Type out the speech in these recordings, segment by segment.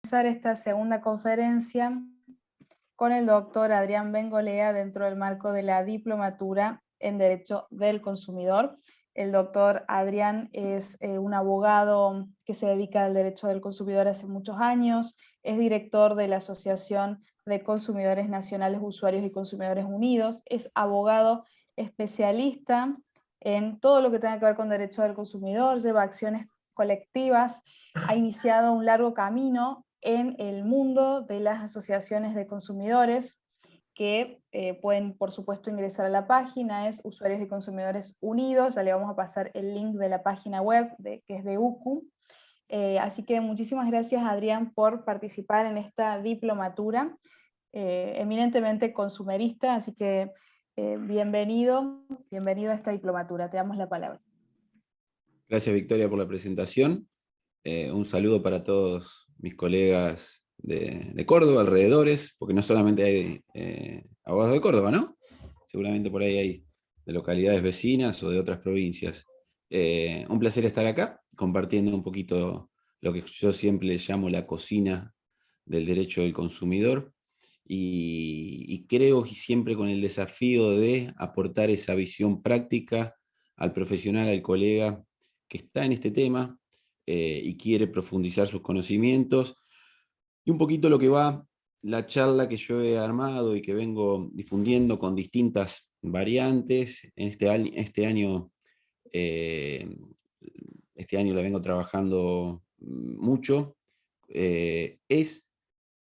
Comenzar esta segunda conferencia con el doctor Adrián Bengolea dentro del marco de la Diplomatura en Derecho del Consumidor. El doctor Adrián es un abogado que se dedica al derecho del consumidor hace muchos años, es director de la Asociación de Consumidores Nacionales, Usuarios y Consumidores Unidos, es abogado especialista en todo lo que tenga que ver con derecho del consumidor, lleva acciones colectivas, ha iniciado un largo camino en el mundo de las asociaciones de consumidores que pueden, por supuesto, ingresar a la página, es Usuarios y Consumidores Unidos, ya le vamos a pasar el link de la página web, que es de UCU. Así que muchísimas gracias, Adrián, por participar en esta diplomatura, eminentemente consumerista, así que bienvenido a esta diplomatura, te damos la palabra. Gracias, Victoria, por la presentación. Un saludo para todos mis colegas de Córdoba, alrededores, porque no solamente hay abogados de Córdoba, ¿no? Seguramente por ahí hay de localidades vecinas o de otras provincias. Un placer estar acá, compartiendo un poquito lo que yo siempre llamo la cocina del derecho del consumidor, y creo que siempre con el desafío de aportar esa visión práctica al profesional, al colega que está en este tema y quiere profundizar sus conocimientos. Y un poquito lo que va la charla que yo he armado y que vengo difundiendo con distintas variantes. Este año la vengo trabajando mucho, es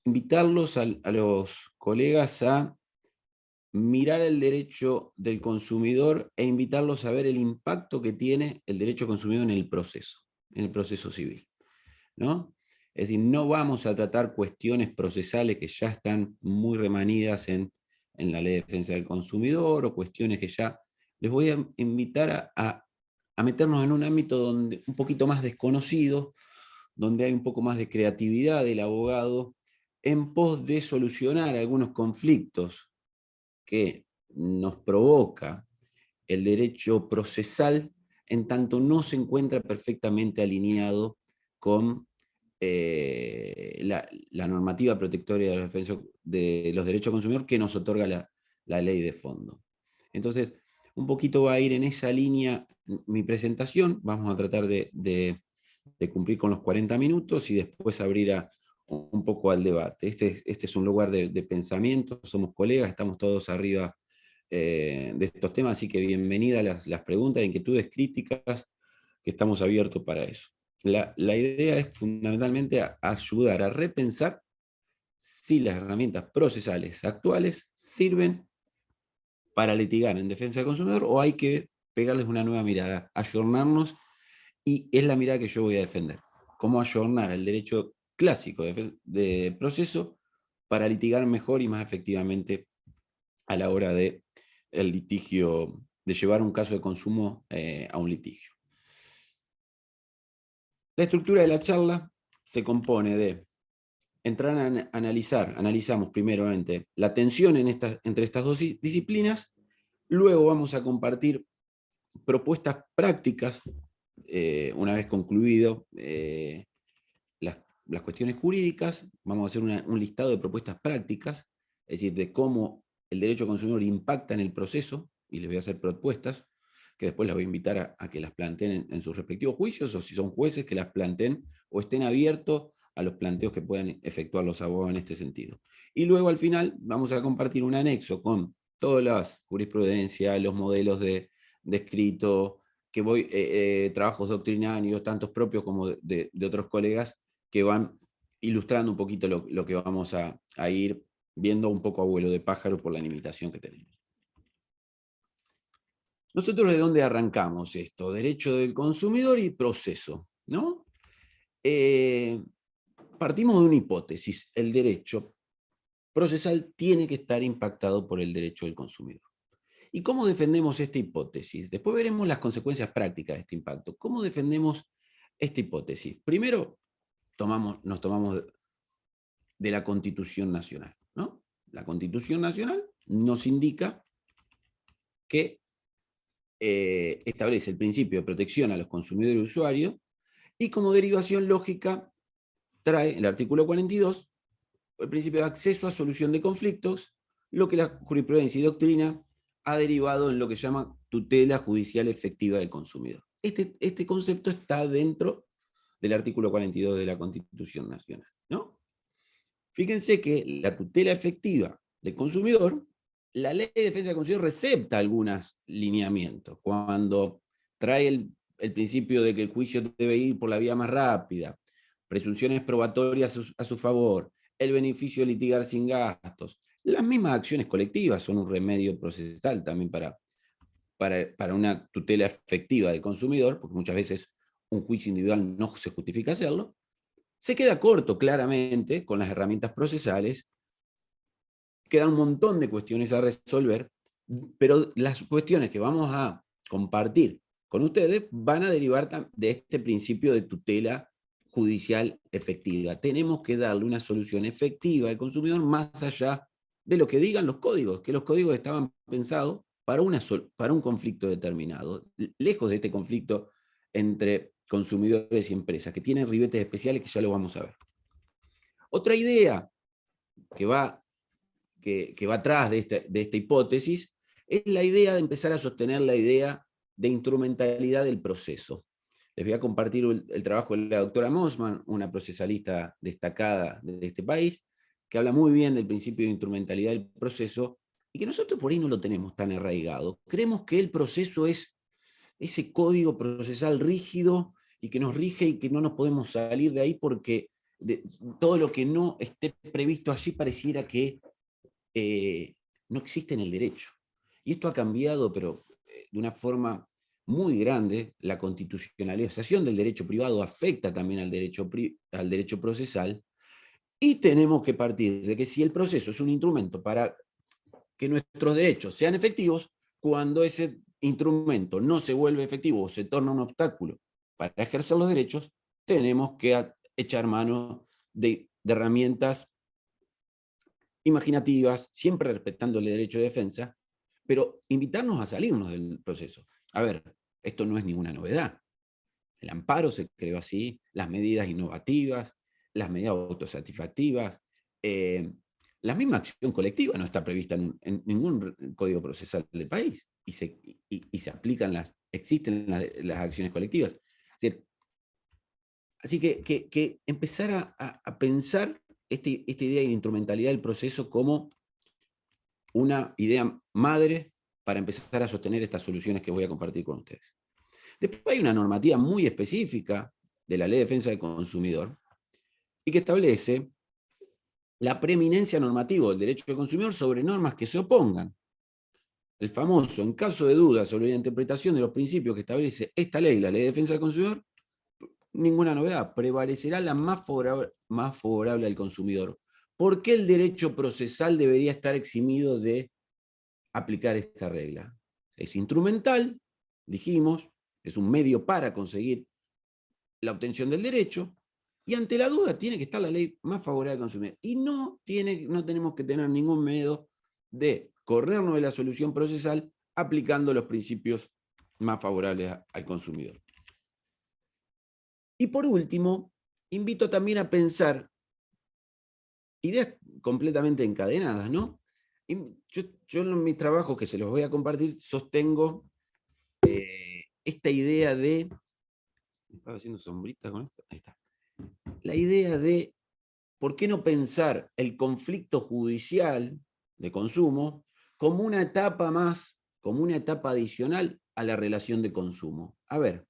invitarlos a los colegas a mirar el derecho del consumidor e invitarlos a ver el impacto que tiene el derecho consumidor en el proceso civil, ¿no? Es decir, no vamos a tratar cuestiones procesales que ya están muy remanidas en la Ley de Defensa del Consumidor, o cuestiones que ya... Les voy a invitar a meternos en un ámbito donde, un poquito más desconocido, donde hay un poco más de creatividad del abogado en pos de solucionar algunos conflictos que nos provoca el derecho procesal, en tanto no se encuentra perfectamente alineado con la normativa protectoria de los derechos del consumidor que nos otorga la ley de fondo. Entonces, un poquito va a ir en esa línea mi presentación. Vamos a tratar de cumplir con los 40 minutos y después abrir un poco al debate. Este es un lugar de pensamiento, somos colegas, estamos todos arriba de estos temas, así que bienvenidas las preguntas, inquietudes, críticas, que estamos abiertos para eso. La idea es fundamentalmente ayudar a repensar si las herramientas procesales actuales sirven para litigar en defensa del consumidor o hay que pegarles una nueva mirada, ayornarnos, y es la mirada que yo voy a defender. Cómo ayornar el derecho clásico de proceso para litigar mejor y más efectivamente a la hora de el litigio, de llevar un caso de consumo a un litigio. La estructura de la charla se compone de entrar a analizamos primeramente la tensión entre estas dos disciplinas, luego vamos a compartir propuestas prácticas, una vez concluido las cuestiones jurídicas, vamos a hacer un listado de propuestas prácticas, es decir, de cómo el derecho consumidor impacta en el proceso, y les voy a hacer propuestas, que después las voy a invitar a que las planteen en sus respectivos juicios, o si son jueces, que las planteen o estén abiertos a los planteos que puedan efectuar los abogados en este sentido. Y luego al final vamos a compartir un anexo con todas las jurisprudencias, los modelos de escrito, trabajos doctrinarios, tantos propios como de otros colegas, que van ilustrando un poquito lo que vamos a ir viendo un poco a vuelo de pájaro por la limitación que tenemos. Nosotros, ¿de dónde arrancamos esto? Derecho del consumidor y proceso, ¿no? Partimos de una hipótesis: el derecho procesal tiene que estar impactado por el derecho del consumidor. ¿Y cómo defendemos esta hipótesis? Después veremos las consecuencias prácticas de este impacto. ¿Cómo defendemos esta hipótesis? Primero, nos tomamos de la Constitución Nacional, ¿no? La Constitución Nacional nos indica que establece el principio de protección a los consumidores y usuarios, y como derivación lógica trae el artículo 42 el principio de acceso a solución de conflictos, lo que la jurisprudencia y doctrina ha derivado en lo que se llama tutela judicial efectiva del consumidor. Este concepto está dentro del artículo 42 de la Constitución Nacional, ¿no? Fíjense que la tutela efectiva del consumidor, la Ley de Defensa del Consumidor recepta algunos lineamientos. Cuando trae el principio de que el juicio debe ir por la vía más rápida, presunciones probatorias a su favor, el beneficio de litigar sin gastos. Las mismas acciones colectivas son un remedio procesal también para una tutela efectiva del consumidor, porque muchas veces un juicio individual no se justifica hacerlo. Se queda corto claramente con las herramientas procesales, quedan un montón de cuestiones a resolver, pero las cuestiones que vamos a compartir con ustedes van a derivar de este principio de tutela judicial efectiva. Tenemos que darle una solución efectiva al consumidor más allá de lo que digan los códigos, que los códigos estaban pensados para un conflicto determinado, lejos de este conflicto entre consumidores y empresas, que tienen ribetes especiales que ya lo vamos a ver. Otra idea que va atrás de esta hipótesis es la idea de empezar a sostener la idea de instrumentalidad del proceso. Les voy a compartir el trabajo de la doctora Mossman, una procesalista destacada de este país, que habla muy bien del principio de instrumentalidad del proceso y que nosotros por ahí no lo tenemos tan arraigado. Creemos que el proceso es ese código procesal rígido y que nos rige y que no nos podemos salir de ahí porque todo lo que no esté previsto allí pareciera que no existe en el derecho. Y esto ha cambiado, pero de una forma muy grande. La constitucionalización del derecho privado afecta también al derecho procesal, y tenemos que partir de que si el proceso es un instrumento para que nuestros derechos sean efectivos, cuando ese instrumento no se vuelve efectivo o se torna un obstáculo para ejercer los derechos, tenemos que echar mano de herramientas imaginativas, siempre respetando el derecho de defensa, pero invitarnos a salirnos del proceso. A ver, esto no es ninguna novedad. El amparo se creó así, las medidas innovativas, las medidas autosatisfactivas, la misma acción colectiva no está prevista en ningún código procesal del país y se aplican existen las acciones colectivas. Así que empezar a pensar esta idea de instrumentalidad del proceso como una idea madre para empezar a sostener estas soluciones que voy a compartir con ustedes. Después hay una normativa muy específica de la Ley de Defensa del Consumidor y que establece la preeminencia normativa del derecho del consumidor sobre normas que se opongan. El famoso, en caso de duda sobre la interpretación de los principios que establece esta ley, la Ley de Defensa del Consumidor, ninguna novedad, prevalecerá la más favorable al consumidor. ¿Por qué el derecho procesal debería estar eximido de aplicar esta regla? Es instrumental, dijimos, es un medio para conseguir la obtención del derecho, y ante la duda tiene que estar la ley más favorable al consumidor. Y no tenemos que tener ningún miedo de corrernos de la solución procesal aplicando los principios más favorables al consumidor. Y por último, invito también a pensar ideas completamente encadenadas, ¿no? Yo en mis trabajos que se los voy a compartir sostengo esta idea de... ¿Me estaba haciendo sombrita con esto? Ahí está. La idea de por qué no pensar el conflicto judicial de consumo como una etapa más, como una etapa adicional a la relación de consumo. A ver,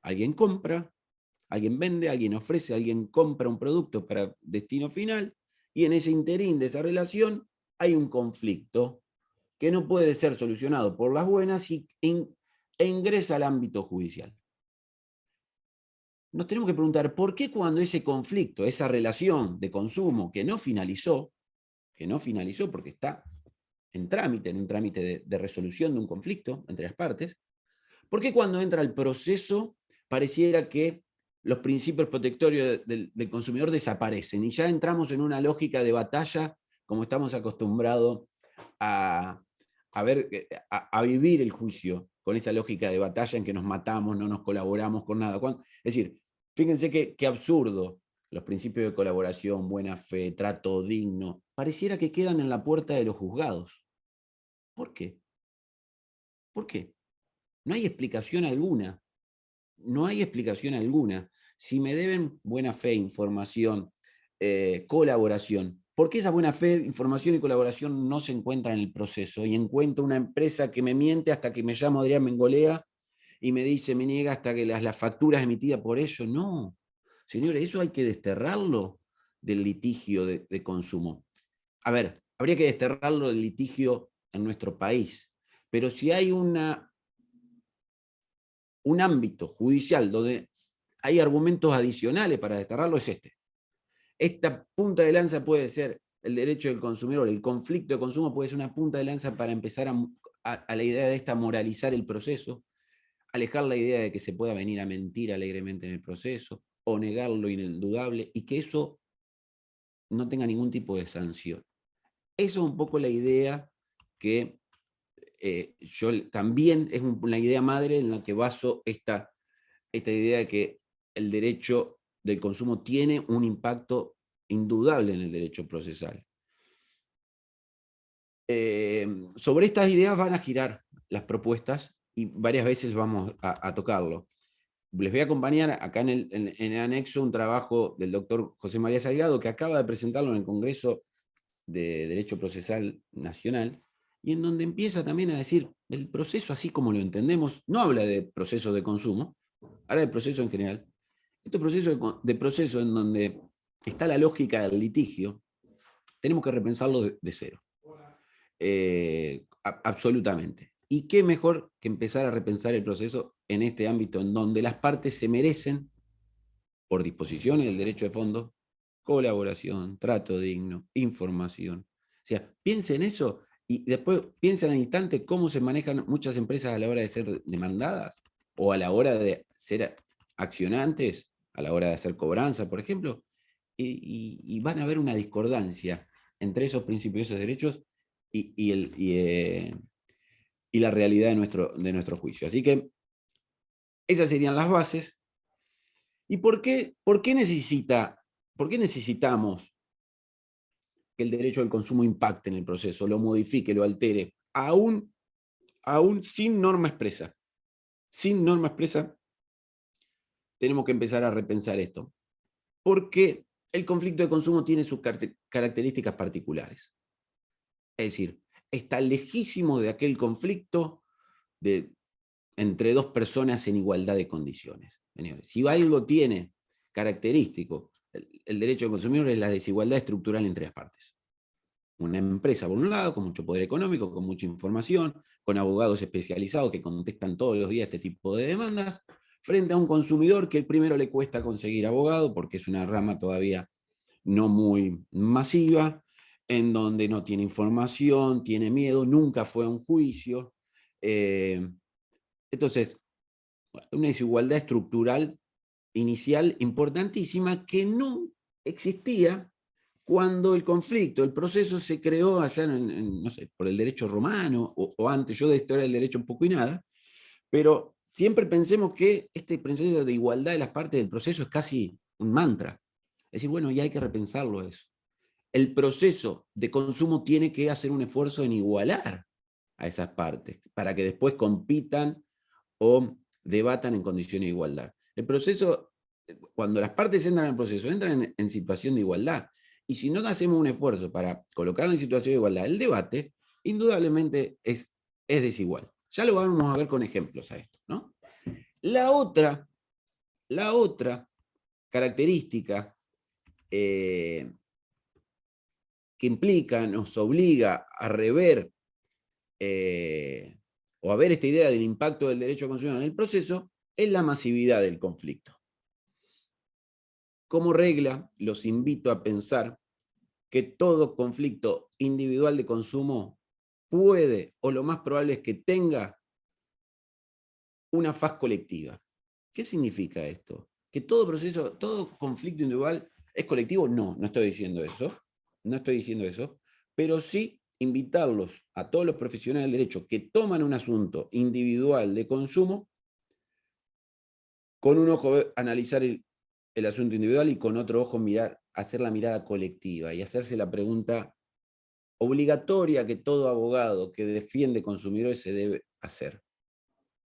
alguien compra, alguien vende, alguien ofrece, alguien compra un producto para destino final, y en ese interín de esa relación hay un conflicto que no puede ser solucionado por las buenas e ingresa al ámbito judicial. Nos tenemos que preguntar por qué cuando ese conflicto, esa relación de consumo que no finalizó porque está en un trámite de resolución de un conflicto entre las partes, ¿por qué cuando entra el proceso pareciera que los principios protectorios del consumidor desaparecen y ya entramos en una lógica de batalla como estamos acostumbrados a vivir el juicio, con esa lógica de batalla en que nos matamos, no nos colaboramos con nada? Es decir, fíjense qué absurdo. los principios de colaboración, buena fe, trato digno, pareciera que quedan en la puerta de los juzgados. ¿Por qué? ¿Por qué? No hay explicación alguna. No hay explicación alguna. Si me deben buena fe, información, colaboración, ¿por qué esa buena fe, información y colaboración no se encuentran en el proceso? Y encuentro una empresa que me miente hasta que me llamo Adrián Bengolea y me dice, me niega hasta que las facturas emitidas por ello. No, señores, eso hay que desterrarlo del litigio de consumo. A ver, habría que desterrarlo del litigio en nuestro país, pero si hay un ámbito judicial donde hay argumentos adicionales para desterrarlo, es este. Esta punta de lanza puede ser el derecho del consumidor, el conflicto de consumo puede ser una punta de lanza para empezar a la idea de esta moralizar el proceso, alejar la idea de que se pueda venir a mentir alegremente en el proceso, o negar lo indudable, y que eso no tenga ningún tipo de sanción. Eso es un poco la idea que yo también es una idea madre en la que baso esta idea de que el derecho del consumo tiene un impacto indudable en el derecho procesal. Sobre estas ideas van a girar las propuestas y varias veces vamos a tocarlo. Les voy a acompañar acá en el anexo un trabajo del doctor José María Salgado, que acaba de presentarlo en el Congreso de Derecho Procesal Nacional, y en donde empieza también a decir, el proceso así como lo entendemos, no habla de procesos de consumo, habla de proceso en general. Este proceso de proceso en donde está la lógica del litigio, tenemos que repensarlo de cero. Absolutamente. ¿Y qué mejor que empezar a repensar el proceso en este ámbito en donde las partes se merecen, por disposiciones del derecho de fondo, colaboración, trato digno, información? O sea, piensen eso y después piensen al instante cómo se manejan muchas empresas a la hora de ser demandadas o a la hora de ser accionantes, a la hora de hacer cobranza, por ejemplo, y van a haber una discordancia entre esos principios, esos derechos y la realidad de nuestro juicio. Así que esas serían las bases. ¿Y por qué necesitamos que el derecho al consumo impacte en el proceso, lo modifique, lo altere, aún sin norma expresa? Sin norma expresa, tenemos que empezar a repensar esto. Porque el conflicto de consumo tiene sus características particulares. Es decir, está lejísimo de aquel conflicto entre dos personas en igualdad de condiciones. Señores, si algo tiene característico el derecho del consumidor es la desigualdad estructural entre las partes. Una empresa, por un lado, con mucho poder económico, con mucha información, con abogados especializados que contestan todos los días este tipo de demandas, frente a un consumidor que primero le cuesta conseguir abogado porque es una rama todavía no muy masiva, en donde no tiene información, tiene miedo, nunca fue a un juicio. Entonces, una desigualdad estructural inicial importantísima que no existía cuando el conflicto, el proceso se creó allá no sé, por el derecho romano o antes. Yo de historia del derecho un poco y nada, pero siempre pensemos que este principio de igualdad de las partes del proceso es casi un mantra. Es decir, bueno, ya hay que repensarlo eso. El proceso de consumo tiene que hacer un esfuerzo en igualar a esas partes para que después compitan o debatan en condiciones de igualdad. El proceso, cuando las partes entran al proceso, entran en situación de igualdad. Y si no hacemos un esfuerzo para colocarlo en situación de igualdad, el debate indudablemente es desigual. Ya lo vamos a ver con ejemplos a esto, ¿no? La otra característica que implica, nos obliga a rever o a ver esta idea del impacto del derecho consumidor en el proceso, es la masividad del conflicto. Como regla, los invito a pensar que todo conflicto individual de consumo puede, o lo más probable es que tenga, una faz colectiva. ¿Qué significa esto? ¿Que todo proceso, todo conflicto individual es colectivo? No, no estoy diciendo eso. No estoy diciendo eso. Pero sí invitarlos a todos los profesionales del derecho que toman un asunto individual de consumo con un ojo a analizar el asunto individual y con otro ojo hacer la mirada colectiva y hacerse la pregunta obligatoria que todo abogado que defiende consumidores se debe hacer.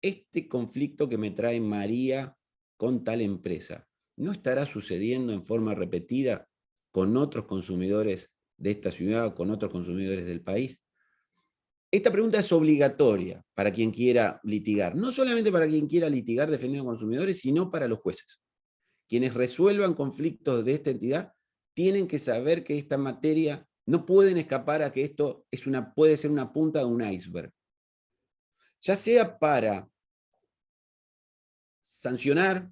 Este conflicto que me trae María con tal empresa, ¿no estará sucediendo en forma repetida con otros consumidores de esta ciudad o con otros consumidores del país? Esta pregunta es obligatoria para quien quiera litigar, no solamente para quien quiera litigar defendiendo consumidores, sino para los jueces. Quienes resuelvan conflictos de esta entidad tienen que saber que esta materia no pueden escapar a que esto puede ser una punta de un iceberg. Ya sea para sancionar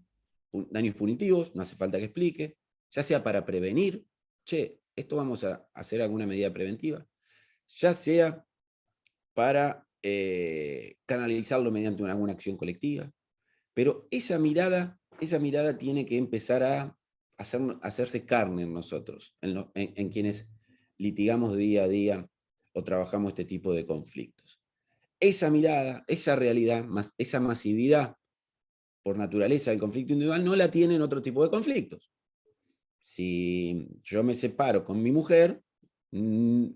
daños punitivos, no hace falta que explique, ya sea para prevenir, esto vamos a hacer alguna medida preventiva, ya sea para canalizarlo mediante alguna acción colectiva, pero esa mirada tiene que empezar a hacerse carne en nosotros, en quienes litigamos día a día o trabajamos este tipo de conflictos. Esa mirada, esa realidad, esa masividad por naturaleza del conflicto individual no la tienen otro tipo de conflictos. Si yo me separo con mi mujer,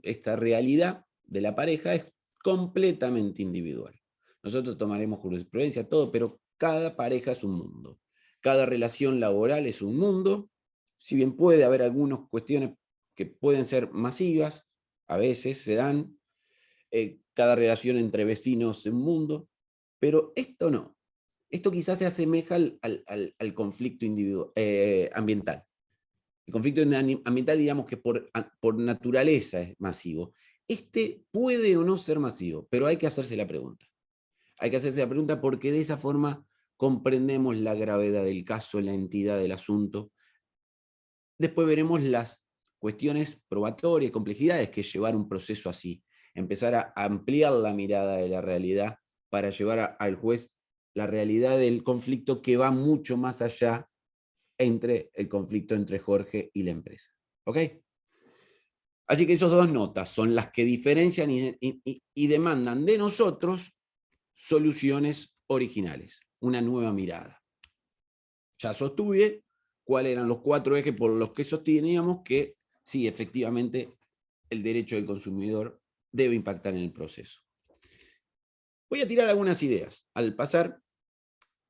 esta realidad de la pareja es completamente individual. Nosotros tomaremos jurisprudencia, todo, pero cada pareja es un mundo. Cada relación laboral es un mundo, si bien puede haber algunas cuestiones que pueden ser masivas, a veces se dan, cada relación entre vecinos es un mundo, pero esto no. Esto quizás se asemeja al conflicto ambiental. El conflicto ambiental, digamos que por naturaleza es masivo. Este puede o no ser masivo, pero hay que hacerse la pregunta. Hay que hacerse la pregunta porque de esa forma comprendemos la gravedad del caso, la entidad del asunto. Después veremos las cuestiones probatorias, complejidades que llevar un proceso así. Empezar a ampliar la mirada de la realidad para llevar al juez la realidad del conflicto que va mucho más allá entre el conflicto entre Jorge y la empresa. ¿Ok? Así que esas dos notas son las que diferencian y demandan de nosotros soluciones originales, una nueva mirada. Ya sostuve cuáles eran los 4 ejes por los que sosteníamos que sí, efectivamente, el derecho del consumidor debe impactar en el proceso. Voy a tirar algunas ideas. Al pasar,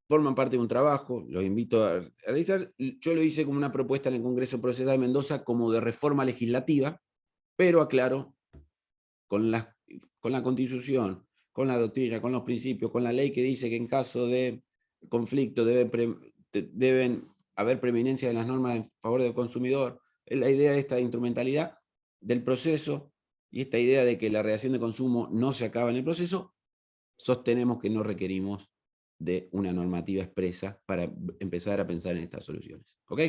forman parte de un trabajo, los invito a realizar. Yo lo hice como una propuesta en el Congreso Procesal de Mendoza como de reforma legislativa, pero aclaro, con la Constitución, con la doctrina, con los principios, con la ley que dice que en caso de conflicto deben haber preeminencia de las normas en favor del consumidor, la idea de esta instrumentalidad del proceso y esta idea de que la relación de consumo no se acaba en el proceso, sostenemos que no requerimos de una normativa expresa para empezar a pensar en estas soluciones. ¿Ok?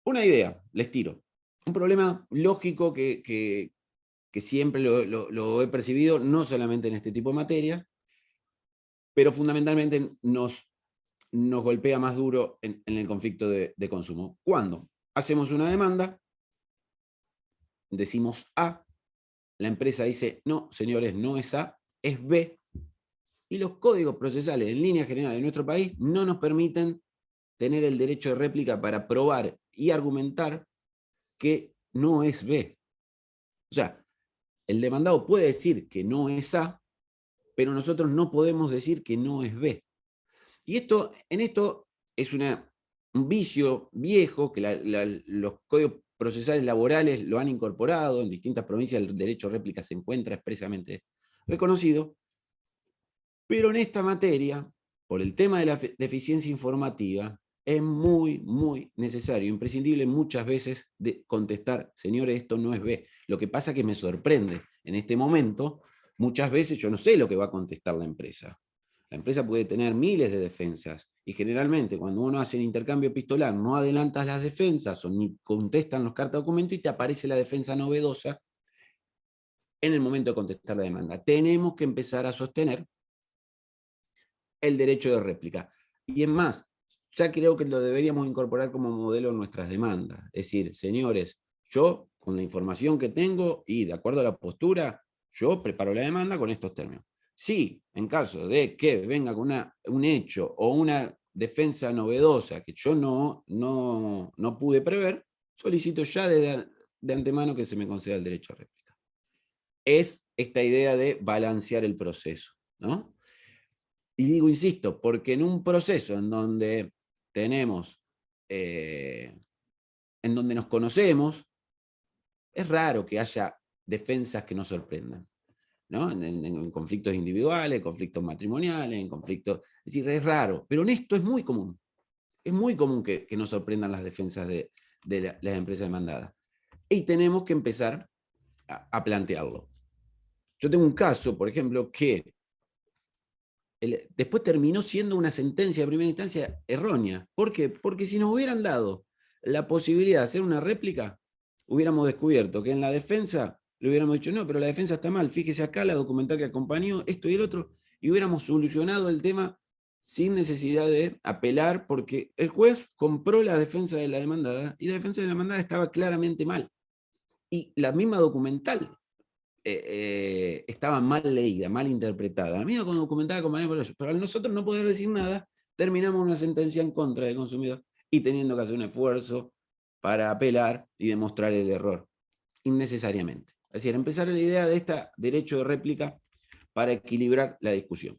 Una idea, les tiro. Un problema lógico que siempre lo he percibido, no solamente en este tipo de materia, pero fundamentalmente nos golpea más duro en el conflicto de consumo. ¿Cuándo? Hacemos una demanda, decimos A, la empresa dice, no, señores, no es A, es B, y los códigos procesales en línea general en nuestro país no nos permiten tener el derecho de réplica para probar y argumentar que no es B. O sea, el demandado puede decir que no es A, pero nosotros no podemos decir que no es B. Y en esto es un vicio viejo que los códigos procesales laborales lo han incorporado. En distintas provincias el derecho a réplica se encuentra expresamente reconocido. Pero en esta materia, por el tema de la deficiencia informativa, es muy, muy necesario, imprescindible muchas veces de contestar, señores, esto no es B. Lo que pasa es que me sorprende. En este momento, muchas veces yo no sé lo que va a contestar la empresa. La empresa puede tener miles de defensas y generalmente cuando uno hace el intercambio epistolar no adelantas las defensas o ni contestan los cartas de documento y te aparece la defensa novedosa en el momento de contestar la demanda. Tenemos que empezar a sostener el derecho de réplica. Y es más, ya creo que lo deberíamos incorporar como modelo en nuestras demandas. Es decir, señores, yo con la información que tengo y de acuerdo a la postura, yo preparo la demanda con estos términos. Si en caso de que venga con un hecho o una defensa novedosa que yo no pude prever, solicito ya de antemano que se me conceda el derecho a réplica. Es esta idea de balancear el proceso, ¿no? Y digo, insisto, porque en un proceso en donde tenemos, en donde nos conocemos, es raro que haya defensas que nos sorprendan, ¿no? En conflictos individuales, conflictos matrimoniales, en conflictos... Es decir, es raro, pero en esto es muy común. Es muy común que nos sorprendan las defensas de las empresas demandadas. Y tenemos que empezar a plantearlo. Yo tengo un caso, por ejemplo, que después terminó siendo una sentencia de primera instancia errónea. ¿Por qué? Porque si nos hubieran dado la posibilidad de hacer una réplica, hubiéramos descubierto que en la defensa le hubiéramos dicho, no, pero la defensa está mal, fíjese acá la documental que acompañó, esto y el otro, y hubiéramos solucionado el tema sin necesidad de apelar, porque el juez compró la defensa de la demandada, y la defensa de la demandada estaba claramente mal. Y la misma documental estaba mal leída, mal interpretada. La misma documentada acompañada por ellos. Pero al nosotros no poder decir nada, terminamos una sentencia en contra del consumidor y teniendo que hacer un esfuerzo para apelar y demostrar el error, innecesariamente. Es decir, empezar la idea de este derecho de réplica para equilibrar la discusión.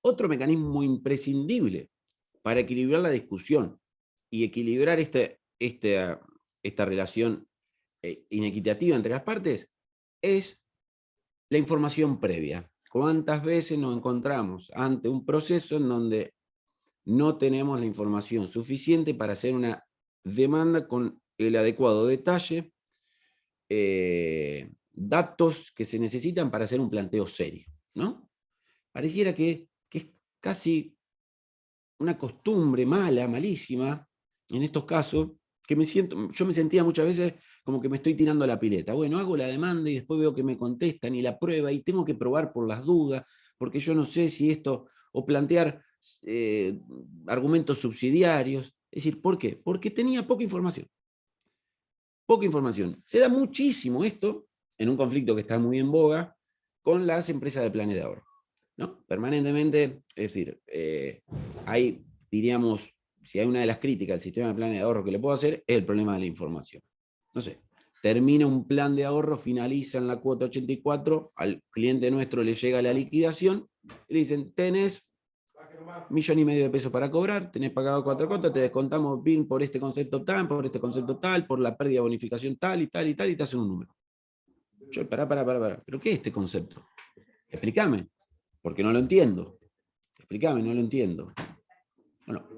Otro mecanismo imprescindible para equilibrar la discusión y equilibrar esta relación inequitativa entre las partes es la información previa. ¿Cuántas veces nos encontramos ante un proceso en donde no tenemos la información suficiente para hacer una demanda con el adecuado detalle, datos que se necesitan para hacer un planteo serio, ¿no? Pareciera que es casi una costumbre mala, malísima, en estos casos, que yo me sentía muchas veces como que me estoy tirando a la pileta. Bueno, hago la demanda y después veo que me contestan y la prueba y tengo que probar por las dudas, porque yo no sé si esto, o plantear argumentos subsidiarios. Es decir, ¿por qué? Porque tenía poca información. Poca información. Se da muchísimo esto en un conflicto que está muy en boga con las empresas de planes de ahorro, ¿no? Permanentemente, es decir, hay, diríamos, si hay una de las críticas al sistema de planes de ahorro que le puedo hacer, es el problema de la información. No sé, termina un plan de ahorro, finaliza en la cuota 84, al cliente nuestro le llega la liquidación, y le dicen, tenés 1,5 millones de pesos para cobrar, tenés pagado 4 cuotas, te descontamos BIN por este concepto tal, por este concepto tal, por la pérdida de bonificación tal y tal y tal, y te hacen un número. Yo, pará. ¿Pero qué es este concepto? Explícame, porque no lo entiendo. Explícame, no lo entiendo. Bueno,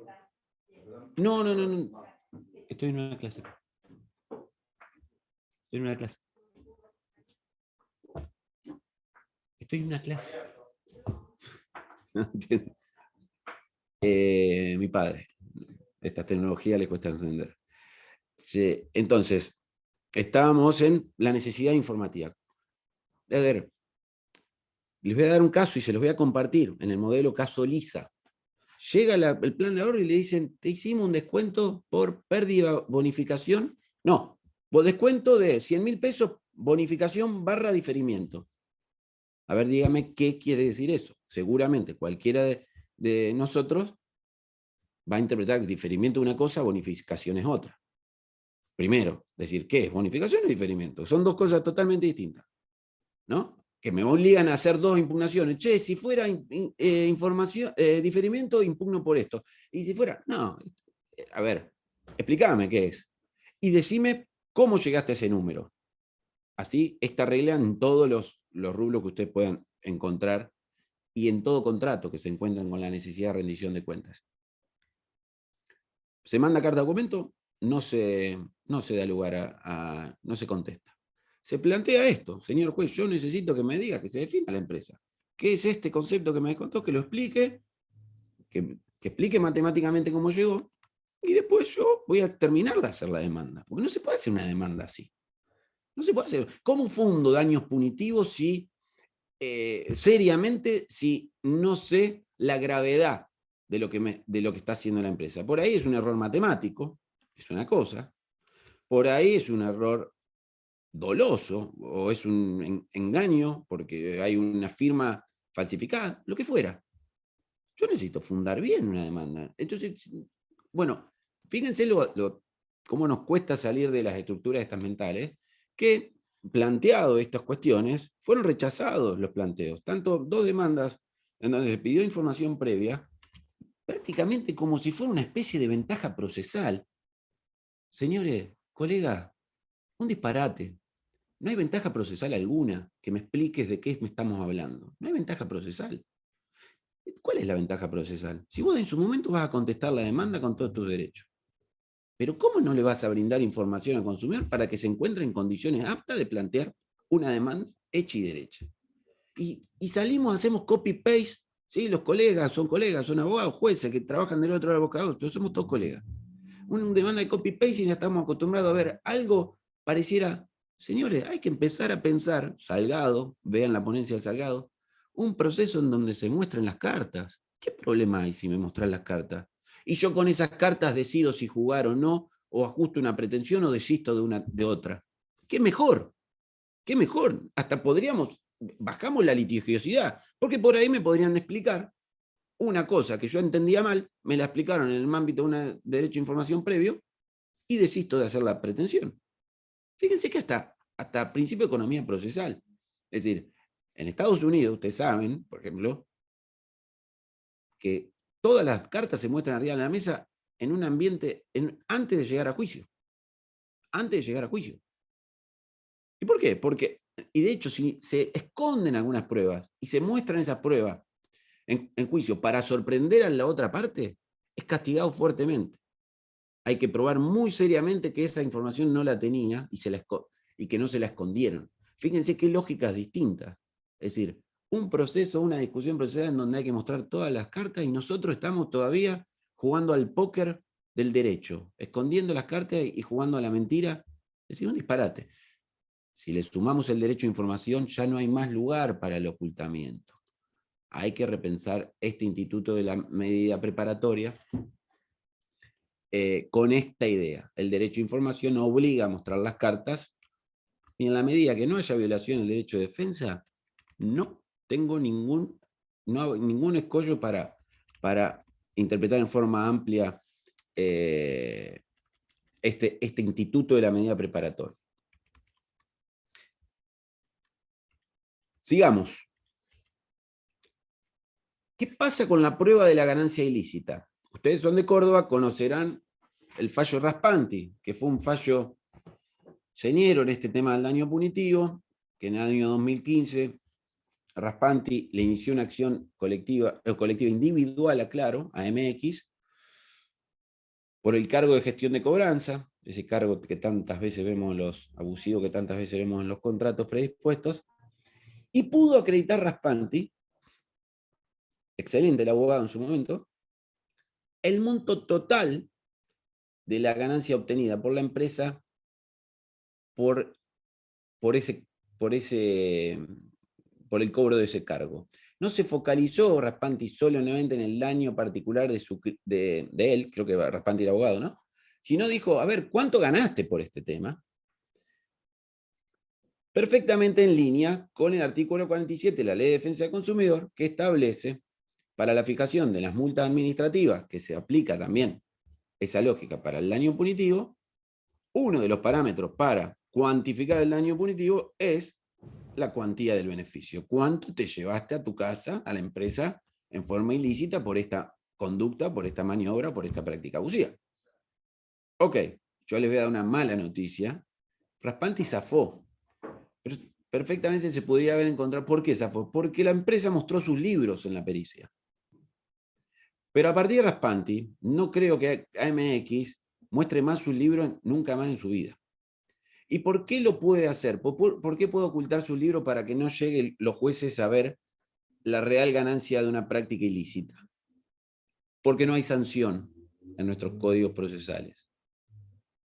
no. Estoy en una clase. Estoy en una clase. No entiendo. Mi padre. Esta tecnología le cuesta entender. Sí, entonces, estábamos en la necesidad informativa. A ver, les voy a dar un caso y se los voy a compartir en el modelo caso Lisa. Llega el plan de ahorro y le dicen, te hicimos un descuento por pérdida bonificación. No, descuento de 100.000 pesos, bonificación / diferimiento. A ver, dígame qué quiere decir eso. Seguramente cualquiera de nosotros va a interpretar que diferimiento es una cosa, bonificación es otra. Primero, decir, ¿qué es bonificación o diferimiento? Son dos cosas totalmente distintas, ¿no? Que me obligan a hacer dos impugnaciones. Che, si fuera diferimiento, impugno por esto. Y si fuera, no, a ver, explícame qué es. Y decime cómo llegaste a ese número. Así, esta regla en todos los rubros que ustedes puedan encontrar y en todo contrato que se encuentren con la necesidad de rendición de cuentas. Se manda carta de documento, no se da lugar no se contesta. Se plantea esto, señor juez, yo necesito que me diga, que se defina la empresa. ¿Qué es este concepto que me descontó? Que lo explique, que explique matemáticamente cómo llegó, y después yo voy a terminar de hacer la demanda. Porque no se puede hacer una demanda así. No se puede hacer. ¿Cómo fundo daños punitivos seriamente si no sé la gravedad de lo que está haciendo la empresa? Por ahí es un error matemático, es una cosa. Por ahí es un error doloso, o es un engaño, porque hay una firma falsificada, lo que fuera. yo necesito fundar bien una demanda. Entonces, bueno, fíjense cómo nos cuesta salir de las estructuras estas mentales, que planteado estas cuestiones, fueron rechazados los planteos. Tanto dos demandas en donde se pidió información previa, prácticamente como si fuera una especie de ventaja procesal. Señores, colegas, un disparate. No hay ventaja procesal alguna que me expliques de qué me estamos hablando. No hay ventaja procesal. ¿Cuál es la ventaja procesal? Si vos en su momento vas a contestar la demanda con todos tus derechos. Pero ¿cómo no le vas a brindar información al consumidor para que se encuentre en condiciones aptas de plantear una demanda hecha y derecha? Y salimos, hacemos copy-paste, ¿sí? Los colegas, son abogados, jueces que trabajan del otro lado de abogados, pero somos todos colegas. Una demanda de copy-paste y ya estamos acostumbrados a ver algo pareciera, señores, hay que empezar a pensar, Salgado, vean la ponencia de Salgado, un proceso en donde se muestren las cartas. ¿Qué problema hay si me muestran las cartas? Y yo con esas cartas decido si jugar o no, o ajusto una pretensión o desisto de otra. ¿Qué mejor? ¿Qué mejor? Hasta bajamos la litigiosidad, porque por ahí me podrían explicar una cosa que yo entendía mal, me la explicaron en el ámbito de un derecho a información previo, y desisto de hacer la pretensión. Fíjense que hasta principio de economía procesal. Es decir, en Estados Unidos, ustedes saben, por ejemplo, que todas las cartas se muestran arriba de la mesa en un ambiente antes de llegar a juicio. Antes de llegar a juicio. ¿Y por qué? Y de hecho, si se esconden algunas pruebas y se muestran esas pruebas en juicio para sorprender a la otra parte, es castigado fuertemente. Hay que probar muy seriamente que esa información no la tenía y que no se la escondieron. Fíjense qué lógicas distintas. Es decir, un proceso, una discusión procesal en donde hay que mostrar todas las cartas y nosotros estamos todavía jugando al póker del derecho, escondiendo las cartas y jugando a la mentira. Es decir, un disparate. Si le sumamos el derecho a información, ya no hay más lugar para el ocultamiento. Hay que repensar este instituto de la medida preparatoria con esta idea. El derecho a información obliga a mostrar las cartas y en la medida que no haya violación del derecho de defensa, no tengo ningún escollo para interpretar en forma amplia este instituto de la medida preparatoria. Sigamos. ¿Qué pasa con la prueba de la ganancia ilícita? Ustedes son de Córdoba, conocerán el fallo Raspanti, que fue un fallo señero en este tema del daño punitivo, que en el año 2015 Raspanti le inició una acción colectiva individual, aclaro, a MX, por el cargo de gestión de cobranza, ese cargo que tantas veces vemos abusivos que tantas veces vemos en los contratos predispuestos, y pudo acreditar Raspanti, excelente el abogado en su momento, el monto total de la ganancia obtenida por la empresa por el cobro de ese cargo. No se focalizó Raspanti solamente en el daño particular de él, creo que Raspanti era abogado, ¿no? Sino dijo, a ver, ¿cuánto ganaste por este tema? Perfectamente en línea con el artículo 47 de la Ley de Defensa del Consumidor, que establece para la fijación de las multas administrativas, que se aplica también esa lógica para el daño punitivo, uno de los parámetros para cuantificar el daño punitivo es la cuantía del beneficio. ¿Cuánto te llevaste a tu casa, a la empresa, en forma ilícita por esta conducta, por esta maniobra, por esta práctica abusiva? Ok, yo les voy a dar una mala noticia. Raspanti zafó. Pero perfectamente se podría haber encontrado. ¿Por qué zafó? Porque la empresa mostró sus libros en la pericia. Pero a partir de Raspanti, no creo que AMX muestre más sus libros nunca más en su vida. ¿Y por qué lo puede hacer? ¿Por qué puede ocultar sus libros para que no lleguen los jueces a ver la real ganancia de una práctica ilícita? Porque no hay sanción en nuestros códigos procesales.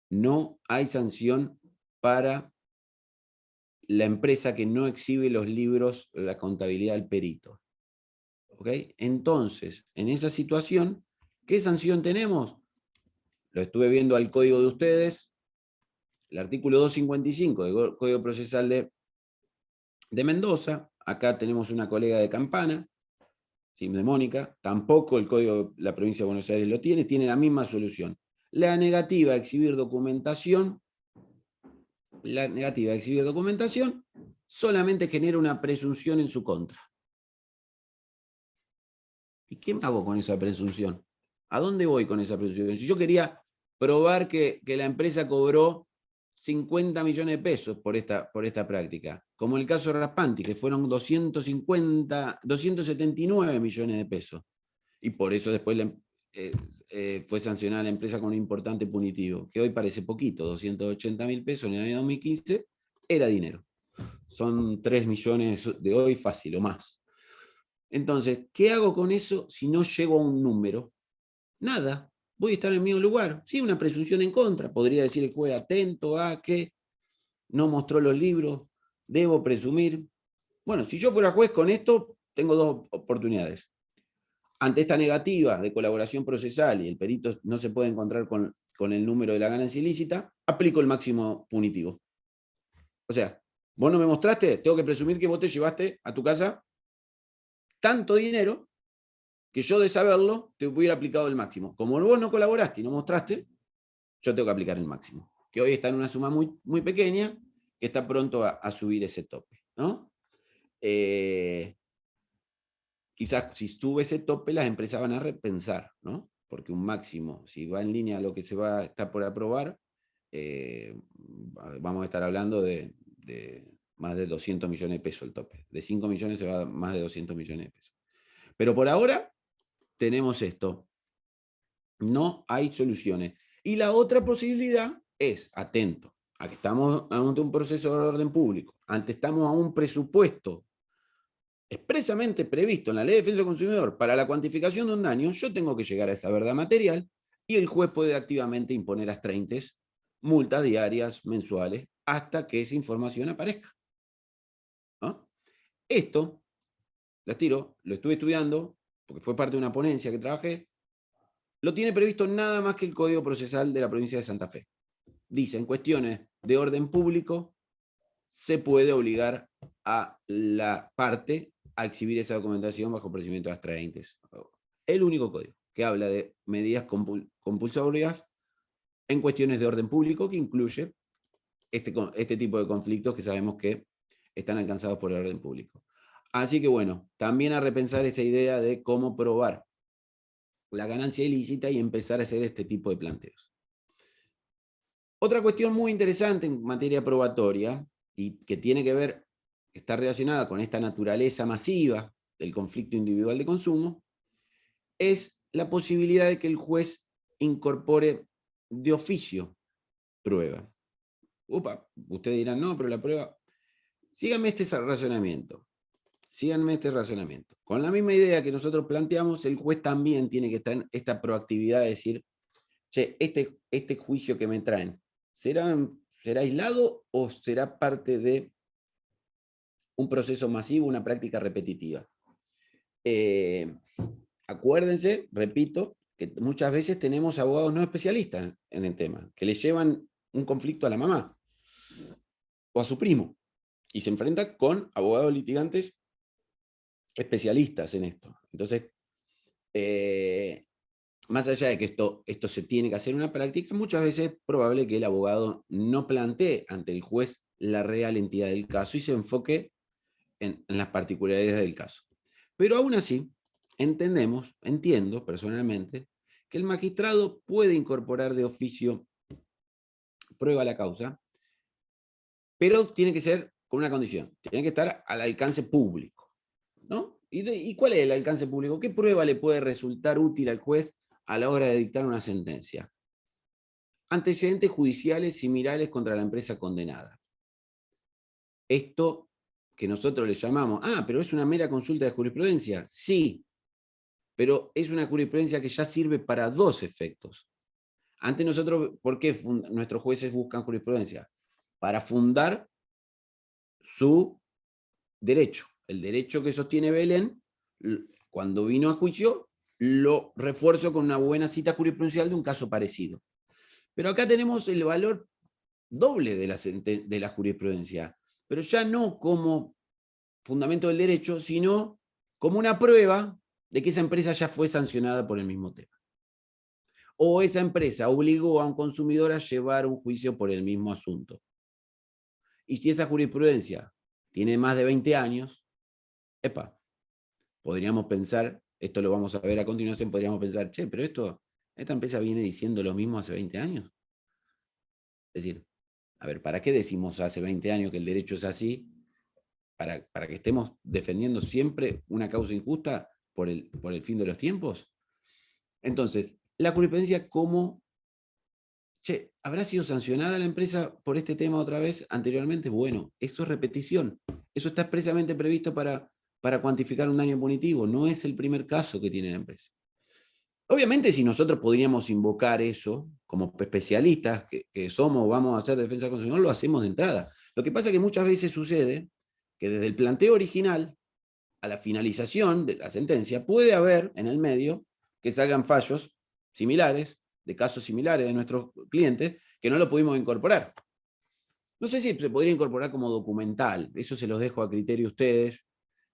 No hay sanción para la empresa que no exhibe los libros, la contabilidad del perito. ¿Ok? Entonces, en esa situación, ¿qué sanción tenemos? Lo estuve viendo al código de ustedes, el artículo 255 del Código Procesal de Mendoza. Acá tenemos una colega de Campana, ¿sí? De Mónica, tampoco el Código de la Provincia de Buenos Aires lo tiene la misma solución. La negativa a exhibir documentación solamente genera una presunción en su contra. ¿Y qué hago con esa presunción? ¿A dónde voy con esa presunción? Si yo quería probar que la empresa cobró 50 millones de pesos por esta práctica, como el caso de Raspanti, que fueron 279 millones de pesos. Y por eso después fue sancionada la empresa con un importante punitivo, que hoy parece poquito, 280.000 pesos en el año 2015, era dinero. Son 3 millones de hoy fácil o más. Entonces, ¿qué hago con eso si no llego a un número? Nada, voy a estar en el mismo lugar. Sí, una presunción en contra. Podría decir el juez atento a que no mostró los libros, debo presumir. Bueno, si yo fuera juez con esto, tengo dos oportunidades. Ante esta negativa de colaboración procesal y el perito no se puede encontrar con el número de la ganancia ilícita, aplico el máximo punitivo. O sea, vos no me mostraste, tengo que presumir que vos te llevaste a tu casa tanto dinero que yo de saberlo te hubiera aplicado el máximo. Como vos no colaboraste y no mostraste, yo tengo que aplicar el máximo. Que hoy está en una suma muy, muy pequeña, que está pronto a subir ese tope, ¿no? Quizás si sube ese tope, las empresas van a repensar, ¿no? Porque un máximo, si va en línea a lo que está por aprobar, vamos a estar hablando de más de 200 millones de pesos el tope. De 5 millones se va a más de 200 millones de pesos. Pero por ahora tenemos esto. No hay soluciones. Y la otra posibilidad es, atento, a que estamos ante un proceso de orden público, estamos a un presupuesto expresamente previsto en la Ley de Defensa del Consumidor para la cuantificación de un daño, yo tengo que llegar a esa verdad material y el juez puede activamente imponer astreintες, multas diarias, mensuales, hasta que esa información aparezca, ¿no? Esto, las tiro, lo estuve estudiando, porque fue parte de una ponencia que trabajé, lo tiene previsto nada más que el Código Procesal de la provincia de Santa Fe. Dice, en cuestiones de orden público, se puede obligar a la parte a exhibir esa documentación bajo procedimiento de astreintες. El único código que habla de medidas compulsorias en cuestiones de orden público, que incluye este tipo de conflictos que sabemos que están alcanzados por el orden público. Así que bueno, también a repensar esta idea de cómo probar la ganancia ilícita y empezar a hacer este tipo de planteos. Otra cuestión muy interesante en materia probatoria y que tiene que ver, está relacionada con esta naturaleza masiva del conflicto individual de consumo, es la posibilidad de que el juez incorpore de oficio prueba. Ustedes dirán, no, pero la prueba... Síganme este razonamiento. Síganme este razonamiento. Con la misma idea que nosotros planteamos, el juez también tiene que estar en esta proactividad de decir, che, este juicio que me traen, ¿será aislado o será parte de un proceso masivo, una práctica repetitiva? Acuérdense, repito, que muchas veces tenemos abogados no especialistas en el tema, que le llevan un conflicto a la mamá o a su primo, y se enfrenta con abogados litigantes especialistas en esto. Entonces, más allá de que esto se tiene que hacer en una práctica, muchas veces es probable que el abogado no plantee ante el juez la real entidad del caso y se enfoque en las particularidades del caso. Pero aún así, entiendo personalmente, que el magistrado puede incorporar de oficio prueba a la causa, pero tiene que ser con una condición, tiene que estar al alcance público, ¿no? ¿Y cuál es el alcance público? ¿Qué prueba le puede resultar útil al juez a la hora de dictar una sentencia? Antecedentes judiciales similares contra la empresa condenada. Esto que nosotros le llamamos, pero es una mera consulta de jurisprudencia. Sí, pero es una jurisprudencia que ya sirve para dos efectos. Antes nosotros, ¿por qué nuestros jueces buscan jurisprudencia? Para fundar su derecho. El derecho que sostiene Belén, cuando vino a juicio, lo refuerzo con una buena cita jurisprudencial de un caso parecido. Pero acá tenemos el valor doble de la jurisprudencia, pero ya no como fundamento del derecho, sino como una prueba de que esa empresa ya fue sancionada por el mismo tema. O esa empresa obligó a un consumidor a llevar un juicio por el mismo asunto. Y si esa jurisprudencia tiene más de 20 años, podríamos pensar, esto lo vamos a ver a continuación, podríamos pensar, che, pero esta empresa viene diciendo lo mismo hace 20 años. Es decir, a ver, ¿para qué decimos hace 20 años que el derecho es así? ¿Para que estemos defendiendo siempre una causa injusta por el fin de los tiempos? Entonces, la jurisprudencia como, che, ¿habrá sido sancionada la empresa por este tema otra vez anteriormente? Bueno, eso es repetición. Eso está expresamente previsto para cuantificar un daño punitivo. No es el primer caso que tiene la empresa. Obviamente, si nosotros podríamos invocar eso como especialistas que somos, vamos a hacer defensa del consumidor, lo hacemos de entrada. Lo que pasa es que muchas veces sucede que desde el planteo original a la finalización de la sentencia puede haber en el medio que salgan fallos similares, de casos similares de nuestros clientes, que no lo pudimos incorporar. No sé si se podría incorporar como documental, eso se los dejo a criterio de ustedes.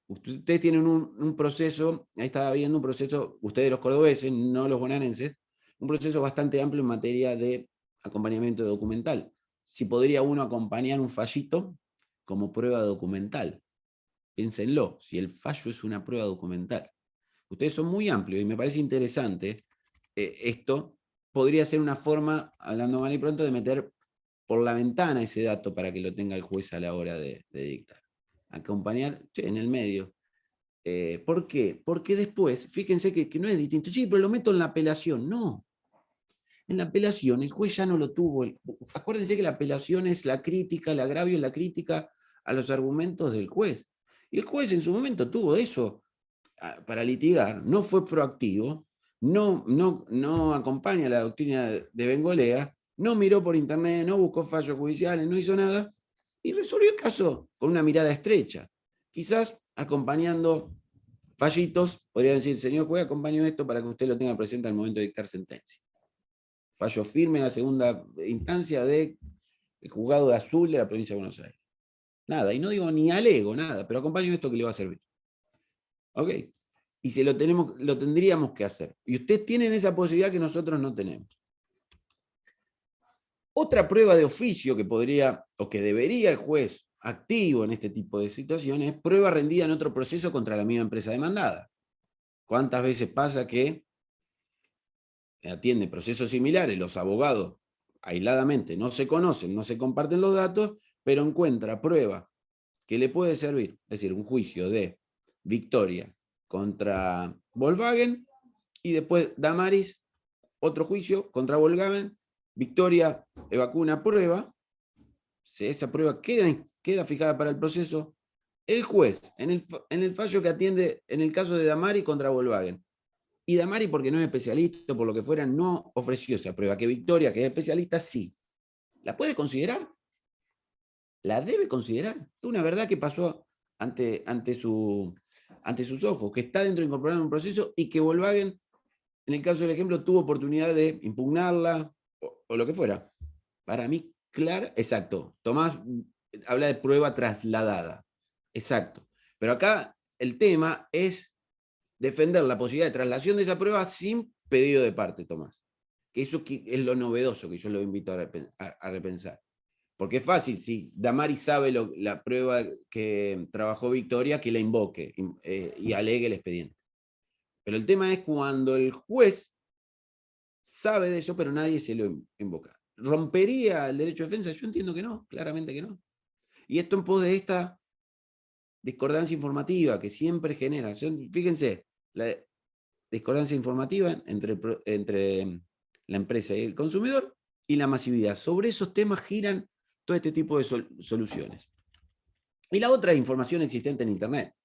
Ustedes tienen un proceso, ahí estaba viendo un proceso, ustedes los cordobeses, no los bonaerenses, un proceso bastante amplio en materia de acompañamiento documental. Si podría uno acompañar un fallito como prueba documental. Piénsenlo, si el fallo es una prueba documental. Ustedes son muy amplios y me parece interesante esto. Podría ser una forma, hablando mal y pronto, de meter por la ventana ese dato para que lo tenga el juez a la hora de dictar. Acompañar en el medio. ¿Por qué? Porque después, fíjense que no es distinto. Sí, pero lo meto en la apelación. No. En la apelación el juez ya no lo tuvo. Acuérdense que la apelación es la crítica, el agravio es la crítica a los argumentos del juez. Y el juez en su momento tuvo eso para litigar, no fue proactivo, no acompaña la doctrina de Bengolea, no miró por internet, no buscó fallos judiciales, no hizo nada, y resolvió el caso con una mirada estrecha. Quizás acompañando fallitos, podría decir, señor juez, acompaño esto para que usted lo tenga presente al momento de dictar sentencia. Fallo firme en la segunda instancia del juzgado de Azul de la provincia de Buenos Aires. Nada, y no digo ni alego, nada, pero acompaño esto que le va a servir. ¿Ok? Y si lo tendríamos que hacer. Y ustedes tienen esa posibilidad que nosotros no tenemos. Otra prueba de oficio que podría, o que debería el juez activo en este tipo de situaciones, es prueba rendida en otro proceso contra la misma empresa demandada. ¿Cuántas veces pasa que atiende procesos similares, los abogados aisladamente no se conocen, no se comparten los datos, pero encuentra prueba que le puede servir, es decir, un juicio de victoria contra Volkswagen y después Damaris, otro juicio contra Volkswagen, victoria, evacúa una prueba, si esa prueba queda fijada para el proceso, el juez, en el fallo que atiende en el caso de Damaris contra Volkswagen, y Damari, porque no es especialista, por lo que fuera, no ofreció esa prueba, que Victoria, que es especialista, sí. ¿La puede considerar? ¿La debe considerar? Es una verdad que pasó ante sus ojos, que está dentro de incorporar en un proceso y que Volkswagen, en el caso del ejemplo, tuvo oportunidad de impugnarla o lo que fuera. Para mí, claro, exacto. Tomás habla de prueba trasladada. Exacto. Pero acá el tema es defender la posibilidad de traslación de esa prueba sin pedido de parte, Tomás. Que eso es lo novedoso que yo lo invito a repensar. Porque es fácil, si Damari sabe la prueba que trabajó Victoria, que la invoque y alegue el expediente. Pero el tema es cuando el juez sabe de eso, pero nadie se lo invoca. ¿Rompería el derecho de defensa? Yo entiendo que no, claramente que no. Y esto en pos de esta discordancia informativa que siempre genera. Fíjense, la discordancia informativa entre la empresa y el consumidor y la masividad. Sobre esos temas giran todo este tipo de soluciones. Y la otra es información existente en Internet.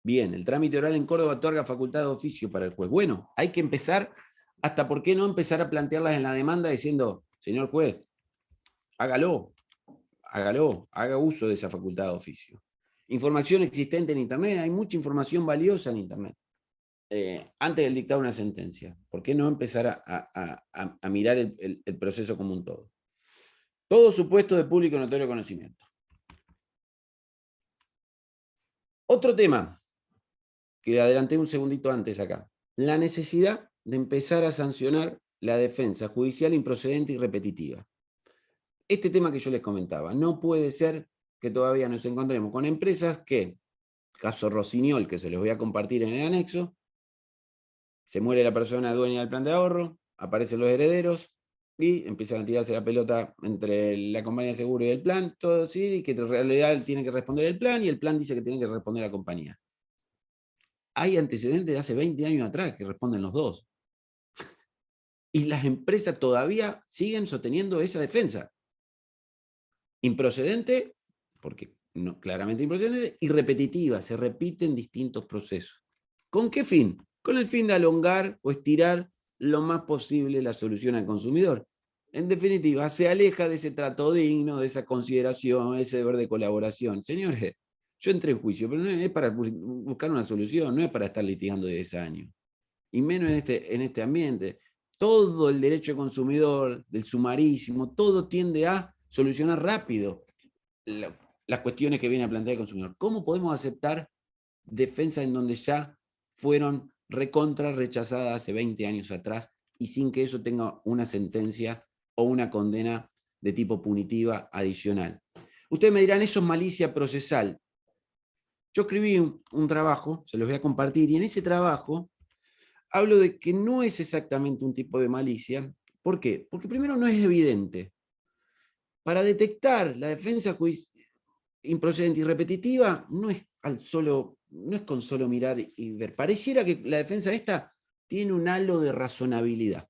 Bien, el trámite oral en Córdoba otorga facultad de oficio para el juez. Bueno, hay que empezar, hasta por qué no empezar a plantearlas en la demanda diciendo, señor juez, hágalo, haga uso de esa facultad de oficio. Información existente en Internet, hay mucha información valiosa en Internet. Antes del dictar una sentencia. ¿Por qué no empezar a mirar el proceso como un todo? Todo supuesto de público notorio conocimiento. Otro tema. que adelanté un segundito antes acá. La necesidad de empezar a sancionar la defensa judicial improcedente y repetitiva. Este tema que yo les comentaba, no puede ser que todavía nos encontremos con empresas que, caso Rossignol, que se los voy a compartir en el anexo, se muere la persona dueña del plan de ahorro, aparecen los herederos y empiezan a tirarse la pelota entre la compañía de seguro y el plan, todo sí, y que en realidad tiene que responder el plan y el plan dice que tiene que responder la compañía. Hay antecedentes de hace 20 años atrás que responden los dos. Y las empresas todavía siguen sosteniendo esa defensa. Improcedente, porque no, claramente improcedente, y repetitiva, se repiten distintos procesos. ¿Con qué fin? Con el fin de alongar o estirar lo más posible la solución al consumidor. En definitiva, se aleja de ese trato digno, de esa consideración, ese deber de colaboración. Señores, yo entré en juicio, pero no es para buscar una solución, no es para estar litigando de 10 años. Y menos en este ambiente. Todo el derecho consumidor, del sumarísimo, todo tiende a solucionar rápido las cuestiones que viene a plantear el consumidor. ¿Cómo podemos aceptar defensas en donde ya fueron recontra rechazadas hace 20 años atrás y sin que eso tenga una sentencia o una condena de tipo punitiva adicional? Ustedes me dirán, eso es malicia procesal. Yo escribí un trabajo, se los voy a compartir, y en ese trabajo hablo de que no es exactamente un tipo de malicia. ¿Por qué? Porque primero no es evidente. Para detectar la defensa improcedente y repetitiva, no es con solo mirar y ver. Pareciera que la defensa esta tiene un halo de razonabilidad,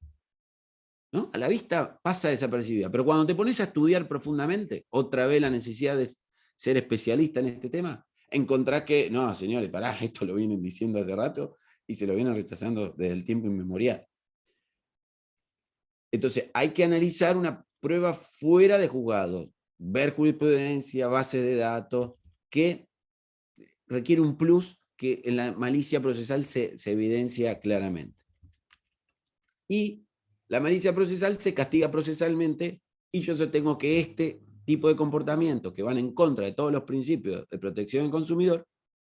¿no? A la vista pasa desapercibida, pero cuando te pones a estudiar profundamente, otra vez la necesidad de ser especialista en este tema, encontrás que, no, señores, pará, esto lo vienen diciendo hace rato y se lo vienen rechazando desde el tiempo inmemorial. Entonces, hay que analizar una prueba fuera de juzgado, ver jurisprudencia, base de datos, que requiere un plus que en la malicia procesal se evidencia claramente. Y la malicia procesal se castiga procesalmente y yo sostengo que este tipo de comportamientos que van en contra de todos los principios de protección del consumidor,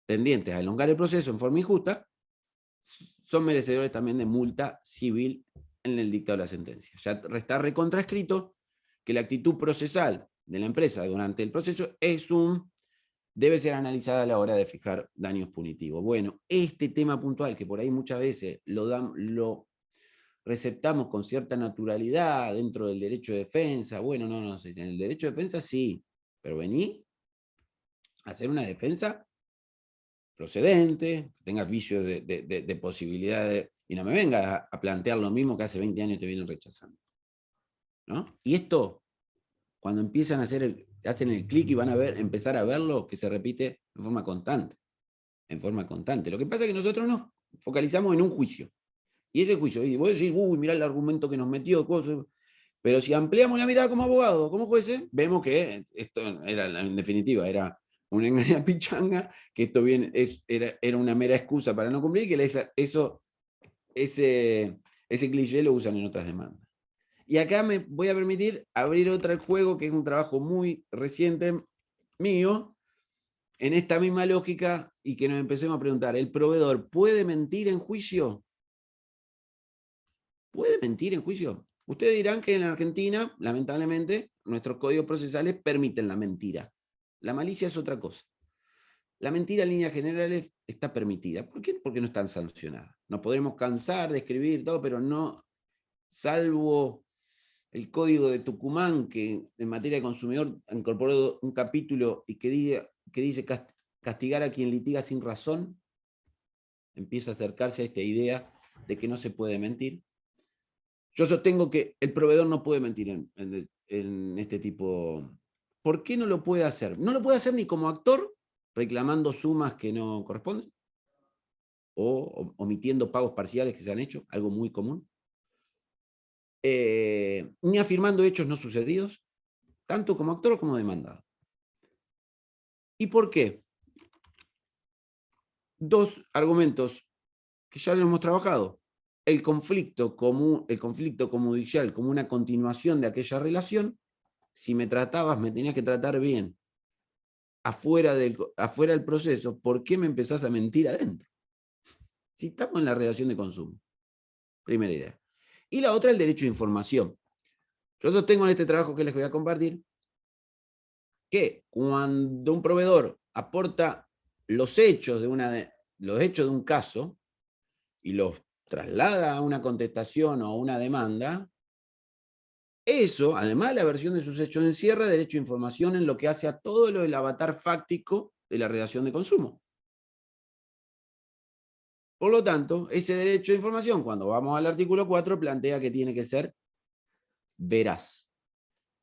tendientes a elongar el proceso en forma injusta, son merecedores también de multa civil en el dictado de la sentencia. Ya está recontraescrito que la actitud procesal de la empresa durante el proceso debe ser analizada a la hora de fijar daños punitivos. Bueno, este tema puntual, que por ahí muchas veces lo receptamos con cierta naturalidad dentro del derecho de defensa. Bueno, no, en el derecho de defensa sí, pero vení a hacer una defensa procedente, que tengas vicios de posibilidades, y no me vengas a plantear lo mismo que hace 20 años te vienen rechazando, ¿no? Y esto, cuando empiezan a hacen el clic y van a empezar a verlo, que se repite en forma constante, Lo que pasa es que nosotros nos focalizamos en un juicio, y ese juicio, y vos decís, uy, mirá el argumento que nos metió, cosas. Pero si ampliamos la mirada como abogado, como jueces, vemos que esto era, en definitiva, era una engaña pichanga, que esto era una mera excusa para no cumplir, que ese cliché lo usan en otras demandas. Y acá me voy a permitir abrir otro juego, que es un trabajo muy reciente mío, en esta misma lógica, y que nos empecemos a preguntar, ¿el proveedor puede mentir en juicio? ¿Puede mentir en juicio? Ustedes dirán que en Argentina, lamentablemente, nuestros códigos procesales permiten la mentira. La malicia es otra cosa. La mentira en líneas generales está permitida. ¿Por qué? Porque no están sancionadas. Nos podremos cansar de escribir todo, pero no, salvo el Código de Tucumán, que en materia de consumidor incorporó un capítulo y que dice castigar a quien litiga sin razón, empieza a acercarse a esta idea de que no se puede mentir. Yo sostengo que el proveedor no puede mentir en este tipo. ¿Por qué no lo puede hacer? No lo puede hacer ni como actor, reclamando sumas que no corresponden, o omitiendo pagos parciales que se han hecho, algo muy común, ni afirmando hechos no sucedidos, tanto como actor como demandado. ¿Y por qué? Dos argumentos que ya lo hemos trabajado. El conflicto comudicial como una continuación de aquella relación. Si me tratabas, me tenías que tratar bien afuera del proceso, ¿por qué me empezás a mentir adentro? si estamos en la relación de consumo. Primera idea. Y la otra, el derecho de información. Yo sostengo en este trabajo que les voy a compartir que cuando un proveedor aporta los hechos de un caso y los traslada a una contestación o a una demanda, eso, además de la versión de sus hechos, encierra derecho a información en lo que hace a todo lo del avatar fáctico de la relación de consumo. Por lo tanto, ese derecho a información, cuando vamos al artículo 4, plantea que tiene que ser veraz.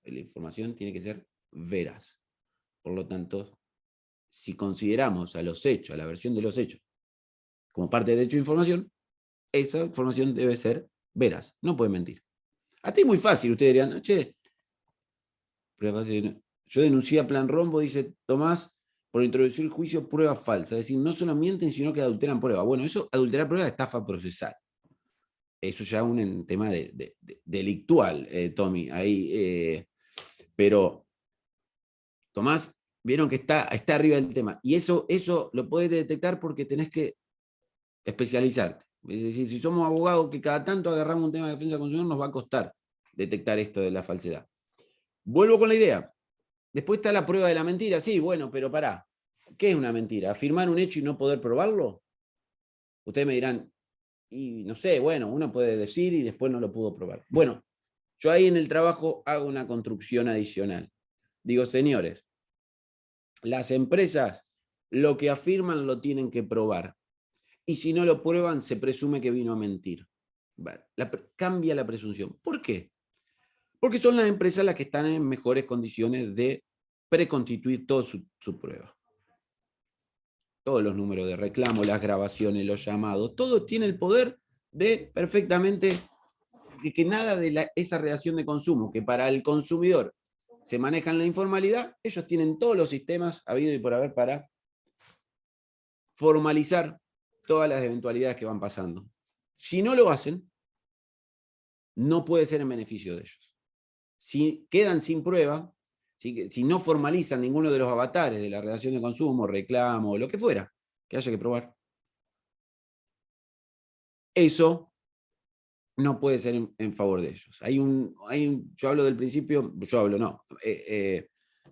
La información tiene que ser veraz. Por lo tanto, si consideramos a los hechos, a la versión de los hechos, como parte del derecho a información, esa información debe ser veraz, no puede mentir. A ti es muy fácil, ustedes dirían, che, yo denuncié a Plan Rombo, dice Tomás, por introducir el juicio pruebas falsas. Es decir, no solo mienten, sino que adulteran pruebas. Bueno, eso, adulterar pruebas, es estafa procesal. Eso ya es un tema delictual, Tommy. Ahí, pero, Tomás, vieron que está arriba del tema. Y eso lo podés detectar porque tenés que especializarte. Es decir, si somos abogados que cada tanto agarramos un tema de defensa del consumidor, nos va a costar detectar esto de la falsedad. Vuelvo con la idea. Después está la prueba de la mentira. Sí, bueno, pero pará. ¿Qué es una mentira? ¿Afirmar un hecho y no poder probarlo? Ustedes me dirán, y no sé, bueno, uno puede decir y después no lo pudo probar. Bueno, yo ahí en el trabajo hago una construcción adicional. Digo, señores, las empresas lo que afirman lo tienen que probar. Y si no lo prueban, se presume que vino a mentir. Cambia la presunción. ¿Por qué? Porque son las empresas las que están en mejores condiciones de preconstituir toda su prueba. Todos los números de reclamo, las grabaciones, los llamados, todo tiene el poder de perfectamente que nada de esa relación de consumo, que para el consumidor se maneja en la informalidad, ellos tienen todos los sistemas habido y por haber para formalizar todas las eventualidades que van pasando. Si no lo hacen, no puede ser en beneficio de ellos. Si quedan sin prueba, si no formalizan ninguno de los avatares de la relación de consumo, reclamo, lo que fuera, que haya que probar, eso no puede ser en favor de ellos. Yo hablo del principio,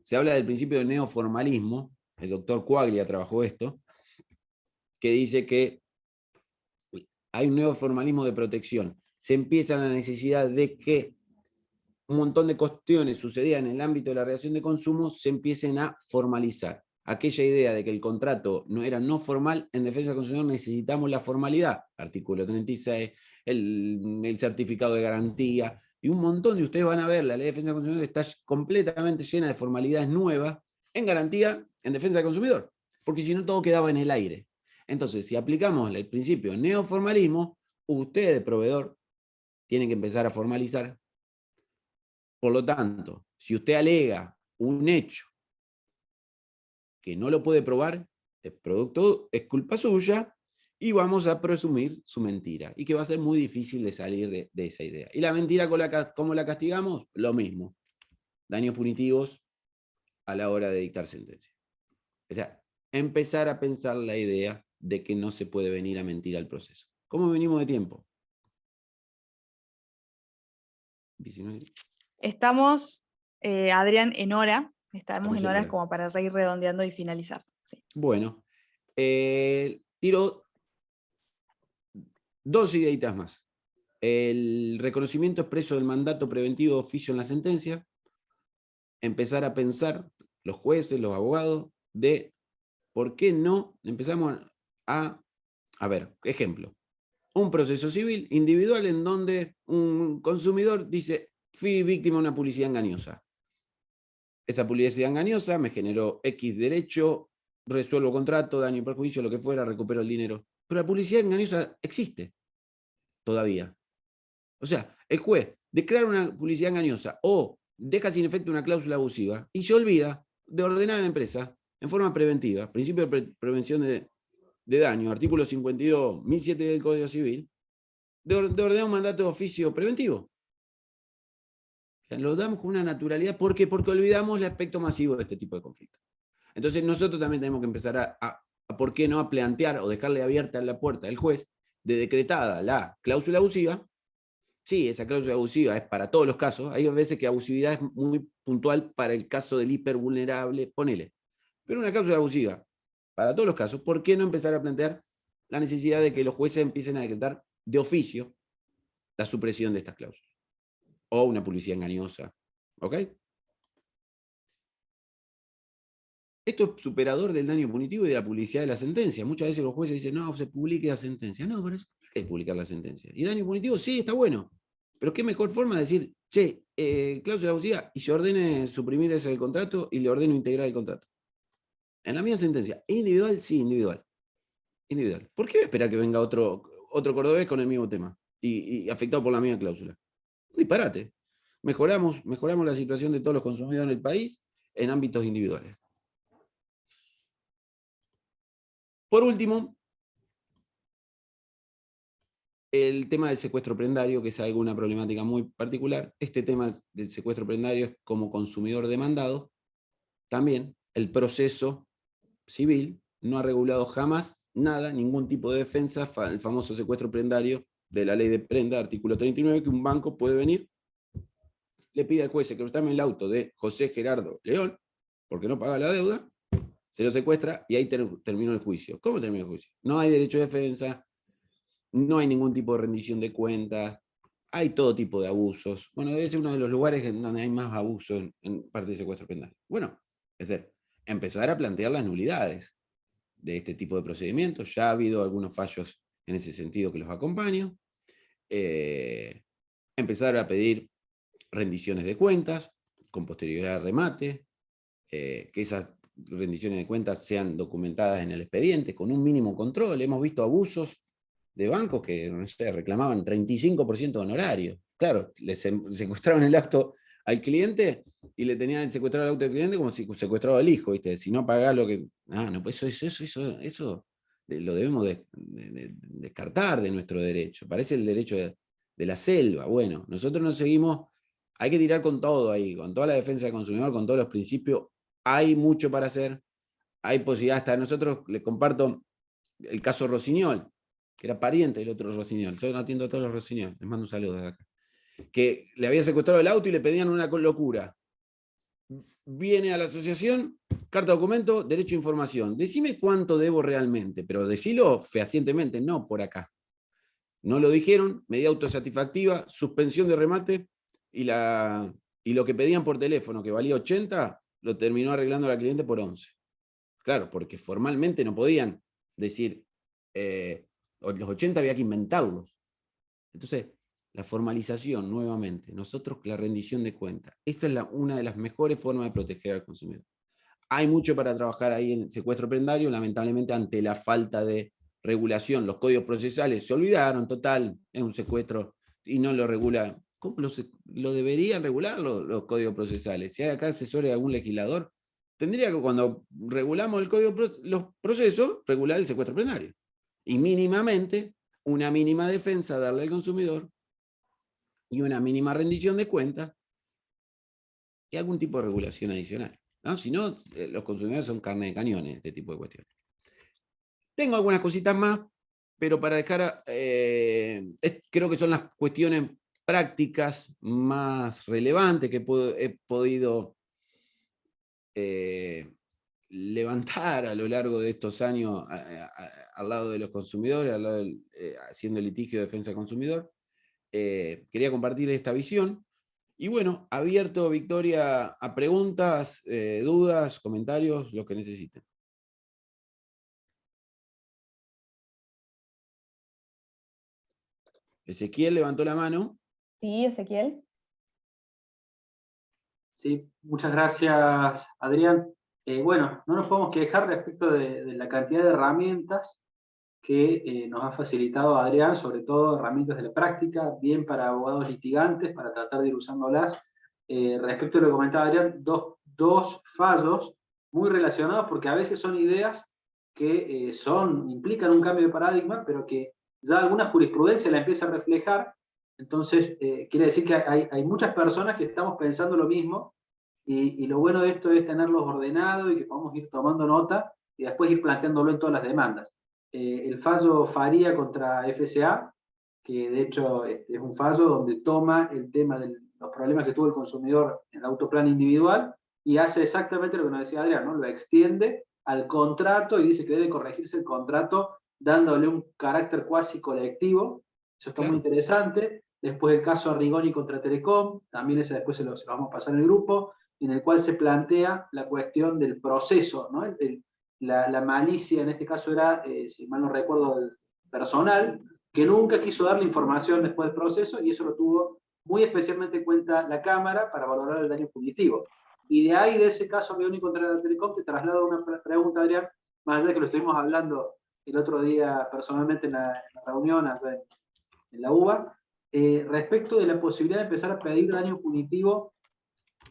se habla del principio de neoformalismo, el doctor Quaglia trabajó esto, que dice que hay un neoformalismo de protección. Se empieza la necesidad de que un montón de cuestiones sucedían en el ámbito de la relación de consumo, se empiecen a formalizar. Aquella idea de que el contrato no era no formal, en defensa del consumidor necesitamos la formalidad. Artículo 36, el certificado de garantía, y un montón de ustedes van a ver, la ley de defensa del consumidor está completamente llena de formalidades nuevas en garantía en defensa del consumidor, porque si no todo quedaba en el aire. Entonces, si aplicamos el principio neoformalismo, usted, proveedor, tiene que empezar a formalizar. Por lo tanto, si usted alega un hecho que no lo puede probar, el producto es culpa suya y vamos a presumir su mentira. Y que va a ser muy difícil de salir de esa idea. Y la mentira, ¿cómo la castigamos? Lo mismo. Daños punitivos a la hora de dictar sentencia. O sea, empezar a pensar la idea de que no se puede venir a mentir al proceso. ¿Cómo venimos de tiempo? 19. Estamos, Adrián, en hora. Estamos en en horas hora. como para seguir redondeando y finalizar. Sí. Bueno, tiro 2 ideitas más. El reconocimiento expreso del mandato preventivo de oficio en la sentencia. Empezar a pensar, los jueces, los abogados, de por qué no empezamos a ver, ejemplo, un proceso civil individual en donde un consumidor dice, fui víctima de una publicidad engañosa. Esa publicidad engañosa me generó X derecho, resuelvo contrato, daño y perjuicio, lo que fuera, recupero el dinero. Pero la publicidad engañosa existe todavía. O sea, el juez declara una publicidad engañosa o deja sin efecto una cláusula abusiva y se olvida de ordenar a la empresa en forma preventiva, principio de prevención de daño, artículo 52, 1007 del Código Civil, de ordenar un mandato de oficio preventivo. O sea, lo damos con una naturalidad. ¿Por qué? Porque olvidamos el aspecto masivo de este tipo de conflictos. Entonces nosotros también tenemos que empezar ¿por qué no?, a plantear o dejarle abierta la puerta al juez de decretada la cláusula abusiva, sí, esa cláusula abusiva es para todos los casos, hay veces que abusividad es muy puntual para el caso del hipervulnerable, ponele. Pero una cláusula abusiva, para todos los casos, ¿por qué no empezar a plantear la necesidad de que los jueces empiecen a decretar de oficio la supresión de estas cláusulas? O una publicidad engañosa, ¿ok? Esto es superador del daño punitivo y de la publicidad de la sentencia. Muchas veces los jueces dicen, no, se publique la sentencia. No, pero hay que publicar la sentencia. Y daño punitivo, sí, está bueno. Pero qué mejor forma de decir, che, cláusula abusiva, y se ordene suprimir ese del contrato y le ordeno integrar el contrato. En la misma sentencia, ¿individual? Sí, individual. Individual. ¿Por qué voy a esperar que venga otro cordobés con el mismo tema y afectado por la misma cláusula? Un disparate. Mejoramos la situación de todos los consumidores en el país en ámbitos individuales. Por último, el tema del secuestro prendario, que es una problemática muy particular. Este tema del secuestro prendario es como consumidor demandado. También el proceso civil no ha regulado jamás nada, ningún tipo de defensa, el famoso secuestro prendario de la ley de prenda, artículo 39, que un banco puede venir, le pide al juez que reclame el auto de José Gerardo León, porque no paga la deuda, se lo secuestra y ahí terminó el juicio. ¿Cómo terminó el juicio? No hay derecho de defensa, no hay ningún tipo de rendición de cuentas, hay todo tipo de abusos. Bueno, debe ser uno de los lugares donde hay más abuso en parte de secuestro penal. Bueno, es decir, empezar a plantear las nulidades de este tipo de procedimientos. Ya ha habido algunos fallos en ese sentido que los acompaño. Empezar a pedir rendiciones de cuentas con posterioridad al remate, que esas rendiciones de cuentas sean documentadas en el expediente con un mínimo control. Hemos visto abusos de bancos que, no sé, reclamaban 35% de honorario. Claro, le secuestraron el acto al cliente y le tenían secuestrado el auto del cliente como si secuestraba al hijo, ¿viste? Si no pagás lo que... no, pues eso lo debemos descartar de nuestro derecho. Parece el derecho de la selva. Bueno, nosotros nos seguimos, hay que tirar con todo ahí, con toda la defensa del consumidor, con todos los principios. Hay mucho para hacer, hay posibilidad. Hasta nosotros les comparto el caso Rossignol, que era pariente del otro Rossignol. Yo no atiendo a todos los Rossignol, les mando un saludo desde acá. Que le había secuestrado el auto y le pedían una locura. Viene a la asociación, carta documento, derecho a información. Decime cuánto debo realmente, pero decilo fehacientemente, no por acá. No lo dijeron, medida autosatisfactiva, suspensión de remate y lo que pedían por teléfono, que valía 80, lo terminó arreglando la cliente por 11. Claro, porque formalmente no podían decir, los 80 había que inventarlos. Entonces, la formalización, nuevamente, nosotros la rendición de cuentas, esa es una de las mejores formas de proteger al consumidor. Hay mucho para trabajar ahí en secuestro prendario, lamentablemente ante la falta de regulación, los códigos procesales se olvidaron, total, es un secuestro y no lo regula. ¿Cómo lo deberían regular los códigos procesales? Si hay acá asesores de algún legislador, tendría que cuando regulamos los procesos, regular el secuestro prendario. Y mínimamente, una mínima defensa darle al consumidor y una mínima rendición de cuentas y algún tipo de regulación adicional. ¿No? Si no, los consumidores son carne de cañón en este tipo de cuestiones. Tengo algunas cositas más, pero para dejar, creo que son las cuestiones prácticas más relevantes que he podido levantar a lo largo de estos años al lado de los consumidores, al lado haciendo litigio de defensa del consumidor. Quería compartir esta visión. Y bueno, abierto, Victoria, a preguntas, dudas, comentarios, lo que necesiten. Ezequiel levantó la mano. Sí, Ezequiel. Sí, muchas gracias, Adrián. Bueno, no nos podemos quejar respecto de la cantidad de herramientas que nos ha facilitado Adrián, sobre todo herramientas de la práctica, bien para abogados litigantes, para tratar de ir usándolas. Respecto a lo que comentaba Adrián, dos fallos muy relacionados, porque a veces son ideas que implican un cambio de paradigma, pero que ya alguna jurisprudencia la empieza a reflejar. Entonces, quiere decir que hay muchas personas que estamos pensando lo mismo, y lo bueno de esto es tenerlos ordenados y que podamos ir tomando nota y después ir planteándolo en todas las demandas. el fallo Faría contra FCA, que de hecho es un fallo donde toma el tema de los problemas que tuvo el consumidor en el autoplan individual y hace exactamente lo que nos decía Adrián, ¿no? Lo extiende al contrato y dice que debe corregirse el contrato dándole un carácter cuasi colectivo. Eso está muy interesante. Después el caso Arrigoni contra Telecom, también ese después se lo vamos a pasar en el grupo, en el cual se plantea la cuestión del proceso, ¿no? La malicia en este caso era, si mal no recuerdo, el personal, que nunca quiso dar la información después del proceso, y eso lo tuvo muy especialmente en cuenta la Cámara para valorar el daño punitivo. Y de ahí, de ese caso Arrigoni contra la Telecom, te traslado una pregunta, Adrián, más allá de que lo estuvimos hablando el otro día personalmente en la reunión allá en la UBA, respecto de la posibilidad de empezar a pedir daño punitivo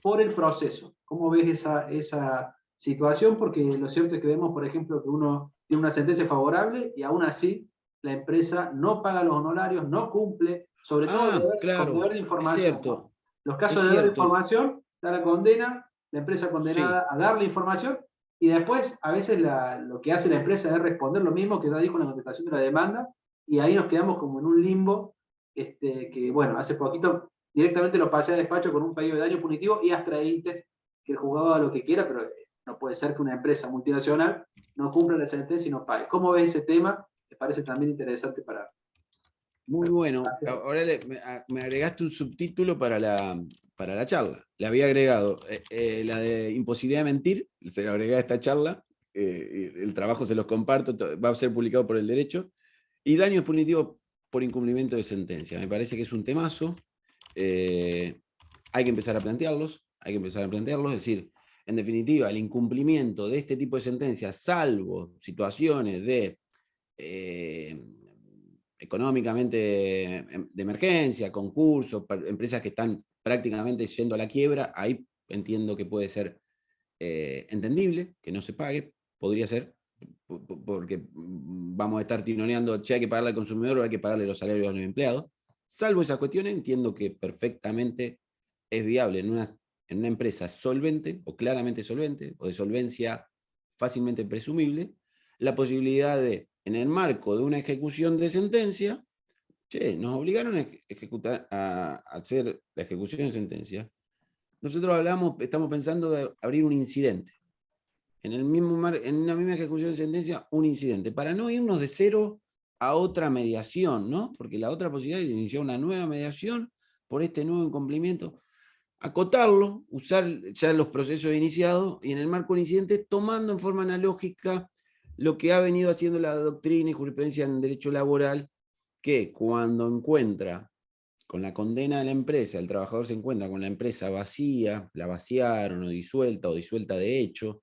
por el proceso. ¿Cómo ves esa situación? Porque lo cierto es que vemos, por ejemplo, que uno tiene una sentencia favorable y aún así la empresa no paga los honorarios, no cumple, sobre todo con deber de Es información, ¿no? cierto, Los casos es de deber de cierto. información, da la condena, la empresa condenada Sí, a dar la información, y después a veces lo que hace la empresa es responder lo mismo que ya dijo en la contestación de la demanda, y ahí nos quedamos como en un limbo, que bueno, hace poquito directamente lo pasé a despacho con un pedido de daño punitivo y hasta que el juzgado haga lo que quiera, pero no puede ser que una empresa multinacional no cumpla la sentencia y no pague. ¿Cómo ves ese tema? ¿Te parece también interesante para... muy bueno. Ahora me agregaste un subtítulo para la charla. Le había agregado la de imposibilidad de mentir, se lo agregué a esta charla, el trabajo se los comparto, va a ser publicado por el derecho, y daños punitivos por incumplimiento de sentencia. Me parece que es un temazo, hay que empezar a plantearlos, es decir, en definitiva, el incumplimiento de este tipo de sentencias, salvo situaciones de económicamente de emergencia, concursos, empresas que están prácticamente yendo a la quiebra, ahí entiendo que puede ser entendible, que no se pague, podría ser, porque vamos a estar tinoneando, che, hay que pagarle al consumidor o hay que pagarle los salarios a los empleados. Salvo esas cuestiones, entiendo que perfectamente es viable en una empresa solvente o claramente solvente o de solvencia fácilmente presumible, la posibilidad de, en el marco de una ejecución de sentencia, che, nos obligaron a hacer la ejecución de sentencia. Nosotros estamos pensando de abrir un incidente. En una misma ejecución de sentencia, un incidente, para no irnos de cero a otra mediación, ¿no? Porque la otra posibilidad es iniciar una nueva mediación por este nuevo incumplimiento, acotarlo, usar ya los procesos iniciados y en el marco del incidente, tomando en forma analógica lo que ha venido haciendo la doctrina y jurisprudencia en derecho laboral, que cuando encuentra con la condena de la empresa, el trabajador se encuentra con la empresa vacía, la vaciaron o disuelta de hecho,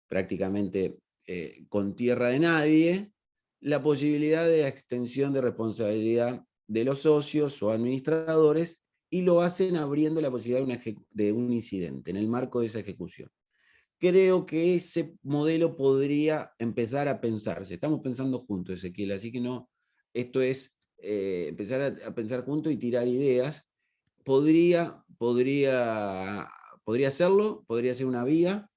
prácticamente con tierra de nadie, la posibilidad de extensión de responsabilidad de los socios o administradores, y lo hacen abriendo la posibilidad de un incidente en el marco de esa ejecución. Creo que ese modelo podría empezar a pensarse. Estamos pensando juntos, Ezequiel, así que no, esto es empezar a pensar juntos y tirar ideas. Podría hacerlo, podría ser una vía.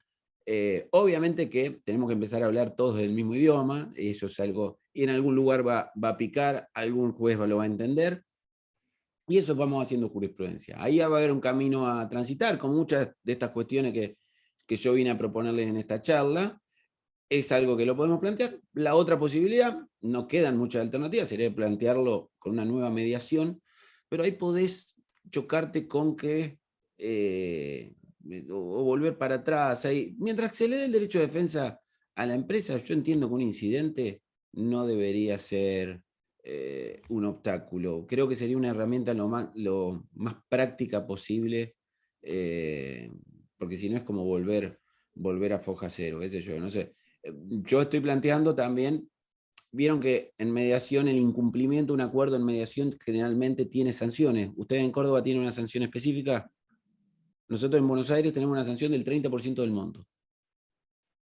Obviamente que tenemos que empezar a hablar todos del mismo idioma, eso es algo, y en algún lugar va a picar, algún juez lo va a entender, y eso vamos haciendo jurisprudencia. Ahí va a haber un camino a transitar, con muchas de estas cuestiones que yo vine a proponerles en esta charla, es algo que lo podemos plantear. La otra posibilidad, no quedan muchas alternativas, sería plantearlo con una nueva mediación, pero ahí podés chocarte con que, o volver para atrás. Ahí, mientras se le dé el derecho de defensa a la empresa, yo entiendo que un incidente no debería ser un obstáculo. Creo que sería una herramienta lo más práctica posible, porque si no es como volver a foja cero, qué sé yo, no sé. Yo estoy planteando también, vieron que en mediación el incumplimiento de un acuerdo en mediación generalmente tiene sanciones. ¿Ustedes en Córdoba tienen una sanción específica? Nosotros en Buenos Aires tenemos una sanción del 30% del monto.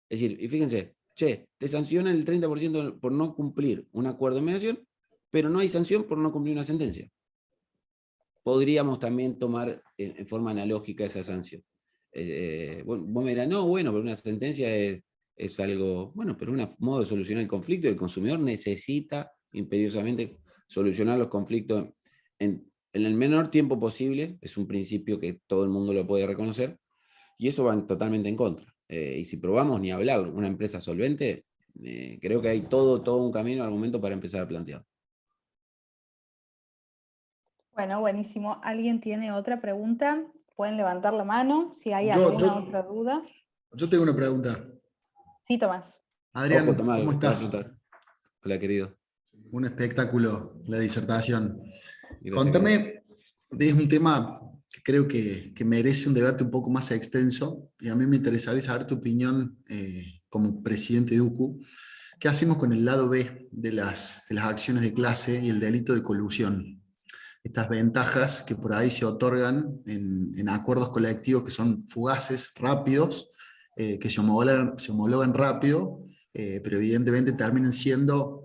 Es decir, y fíjense, che, te sancionan el 30% por no cumplir un acuerdo en mediación, pero no hay sanción por no cumplir una sentencia. Podríamos también tomar en forma analógica esa sanción. Vos me dirás, no, bueno, pero una sentencia es es algo, bueno, pero un modo de solucionar el conflicto. El consumidor necesita imperiosamente solucionar los conflictos en el menor tiempo posible, es un principio que todo el mundo lo puede reconocer, y eso va totalmente en contra. Y si probamos ni hablar una empresa solvente, creo que hay todo un camino, argumento para empezar a plantear. Bueno, buenísimo. ¿Alguien tiene otra pregunta? Pueden levantar la mano si hay Yo, alguna otra yo, duda. yo tengo una pregunta. Sí, Tomás. Ojo, Adrián, Tomás, ¿cómo te voy a estás? preguntar. Hola, querido. Un espectáculo, la disertación. Gracias, querido. Contame, es un tema que creo que merece un debate un poco más extenso, y a mí me interesaría saber tu opinión como presidente de UCU. ¿Qué hacemos con el lado B de las acciones de clase y el delito de colusión? Estas ventajas que por ahí se otorgan en acuerdos colectivos que son fugaces, rápidos, que se homologan rápido, pero evidentemente terminan siendo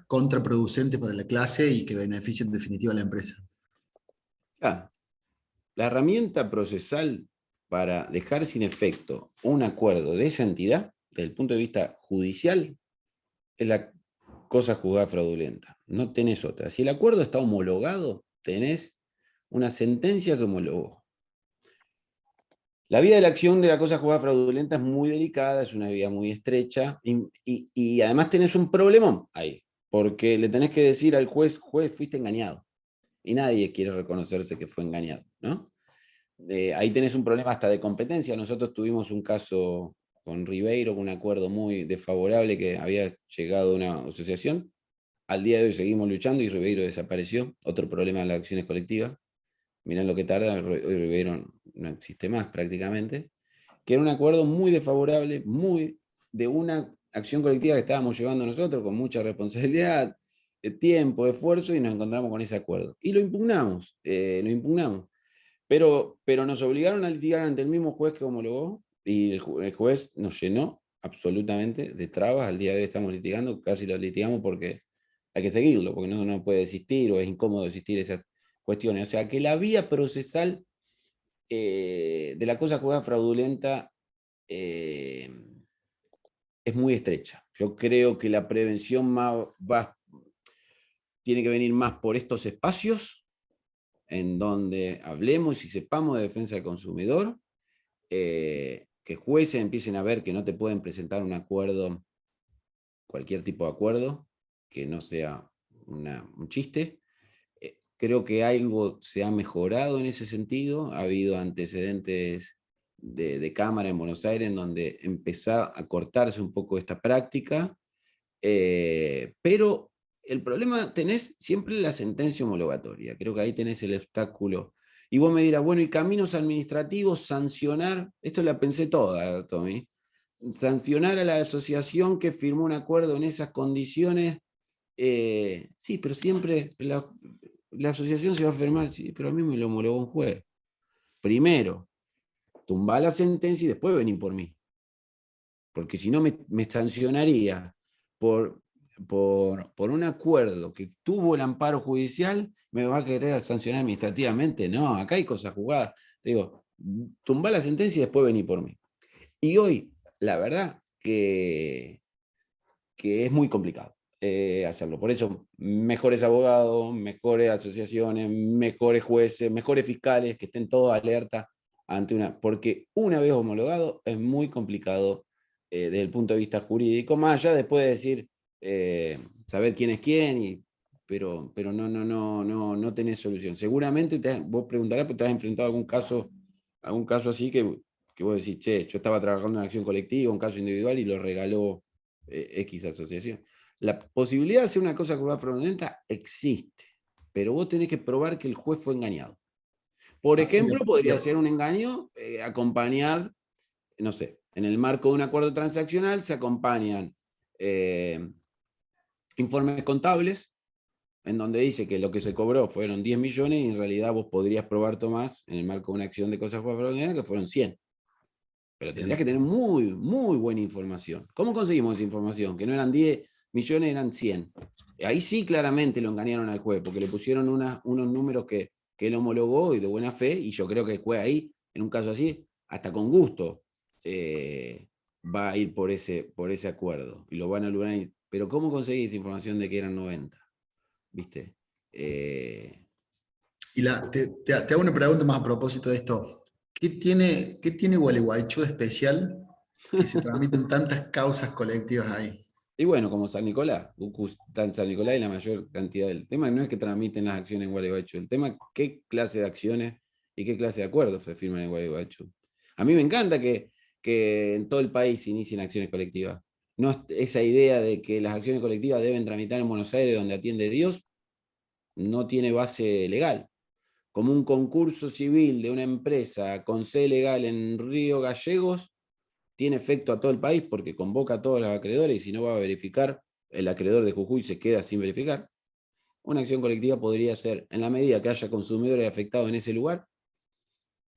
contraproducentes para la clase y que benefician en definitiva a la empresa. Ah, la herramienta procesal para dejar sin efecto un acuerdo de esa entidad, desde el punto de vista judicial, es la cosa juzgada fraudulenta. No tenés otra. Si el acuerdo está homologado, tenés una sentencia que homologó. La vía de la acción de la cosa juzgada fraudulenta es muy delicada, es una vía muy estrecha, y además tenés un problemón ahí, porque le tenés que decir al juez, fuiste engañado. Y nadie quiere reconocerse que fue engañado, ¿no? Ahí tenés un problema hasta de competencia. Nosotros tuvimos un caso con Ribeiro, con un acuerdo muy desfavorable que había llegado a una asociación. Al día de hoy seguimos luchando y Ribeiro desapareció. Otro problema de las acciones colectivas. Mirá lo que tarda, hoy Ribeiro no existe más prácticamente. Que era un acuerdo muy desfavorable, muy de una acción colectiva que estábamos llevando nosotros con mucha responsabilidad, de tiempo, de esfuerzo, y nos encontramos con ese acuerdo. Y lo impugnamos, Pero nos obligaron a litigar ante el mismo juez que homologó, y el juez nos llenó absolutamente de trabas. Al día de hoy estamos litigando, casi lo litigamos porque hay que seguirlo, porque no puede desistir o es incómodo desistir esas cuestiones. O sea que la vía procesal de la cosa juzgada fraudulenta es muy estrecha. Yo creo que la prevención tiene que venir más por estos espacios en donde hablemos y sepamos de defensa del consumidor, que jueces empiecen a ver que no te pueden presentar un acuerdo, cualquier tipo de acuerdo, que no sea un chiste. Creo que algo se ha mejorado en ese sentido. Ha habido antecedentes de Cámara en Buenos Aires en donde empezó a cortarse un poco esta práctica, pero el problema tenés siempre la sentencia homologatoria. Creo que ahí tenés el obstáculo. Y vos me dirás, bueno, y caminos administrativos, sancionar, esto la pensé toda, Tommy, sancionar a la asociación que firmó un acuerdo en esas condiciones, sí, pero siempre la asociación se va a firmar, sí, pero a mí me lo homologó un juez. Primero, tumbá la sentencia y después vení por mí. Porque si no me sancionaría por un acuerdo que tuvo el amparo judicial, me va a querer sancionar administrativamente. No, acá hay cosas jugadas. Te digo, tumbá la sentencia y después vení por mí. Y hoy, la verdad que es muy complicado hacerlo. Por eso, mejores abogados, mejores asociaciones, mejores jueces, mejores fiscales, que estén todos alerta ante porque una vez homologado es muy complicado desde el punto de vista jurídico, más allá después de decir, saber quién es quién, pero no tenés solución. Seguramente vos preguntarás, pero te has enfrentado a algún caso así que vos decís, che, yo estaba trabajando en una acción colectiva, un caso individual y lo regaló X asociación. La posibilidad de hacer una cosa juzgada fraudulenta existe, pero vos tenés que probar que el juez fue engañado. Por ejemplo, podría ser un engaño acompañar, no sé, en el marco de un acuerdo transaccional se acompañan informes contables en donde dice que lo que se cobró fueron 10 millones y en realidad vos podrías probar, Tomás, en el marco de una acción de cosas juzgadas fraudulentas, que fueron 100. Pero tendrías que tener muy, muy buena información. ¿Cómo conseguimos esa información? Que no eran 10 millones, eran 100. Ahí sí claramente lo engañaron al juez, porque le pusieron unos números que él homologó y de buena fe, y yo creo que el juez ahí, en un caso así, hasta con gusto, va a ir por ese acuerdo, y lo van a lograr. Pero ¿cómo conseguís información de que eran 90? ¿Viste? Y te hago una pregunta más a propósito de esto. ¿Qué tiene Gualeguaychú de especial que se tramiten tantas causas colectivas ahí? Y bueno, como San Nicolás, UCU está en San Nicolás y la mayor cantidad del tema no es que tramiten las acciones en Gualeguaychú, el tema es qué clase de acciones y qué clase de acuerdos se firman en Gualeguaychú. A mí me encanta que en todo el país se inicien acciones colectivas. No, esa idea de que las acciones colectivas deben tramitar en Buenos Aires, donde atiende Dios, no tiene base legal. Como un concurso civil de una empresa con sede legal en Río Gallegos, tiene efecto a todo el país porque convoca a todos los acreedores y si no va a verificar, el acreedor de Jujuy se queda sin verificar. Una acción colectiva podría ser, en la medida que haya consumidores afectados en ese lugar,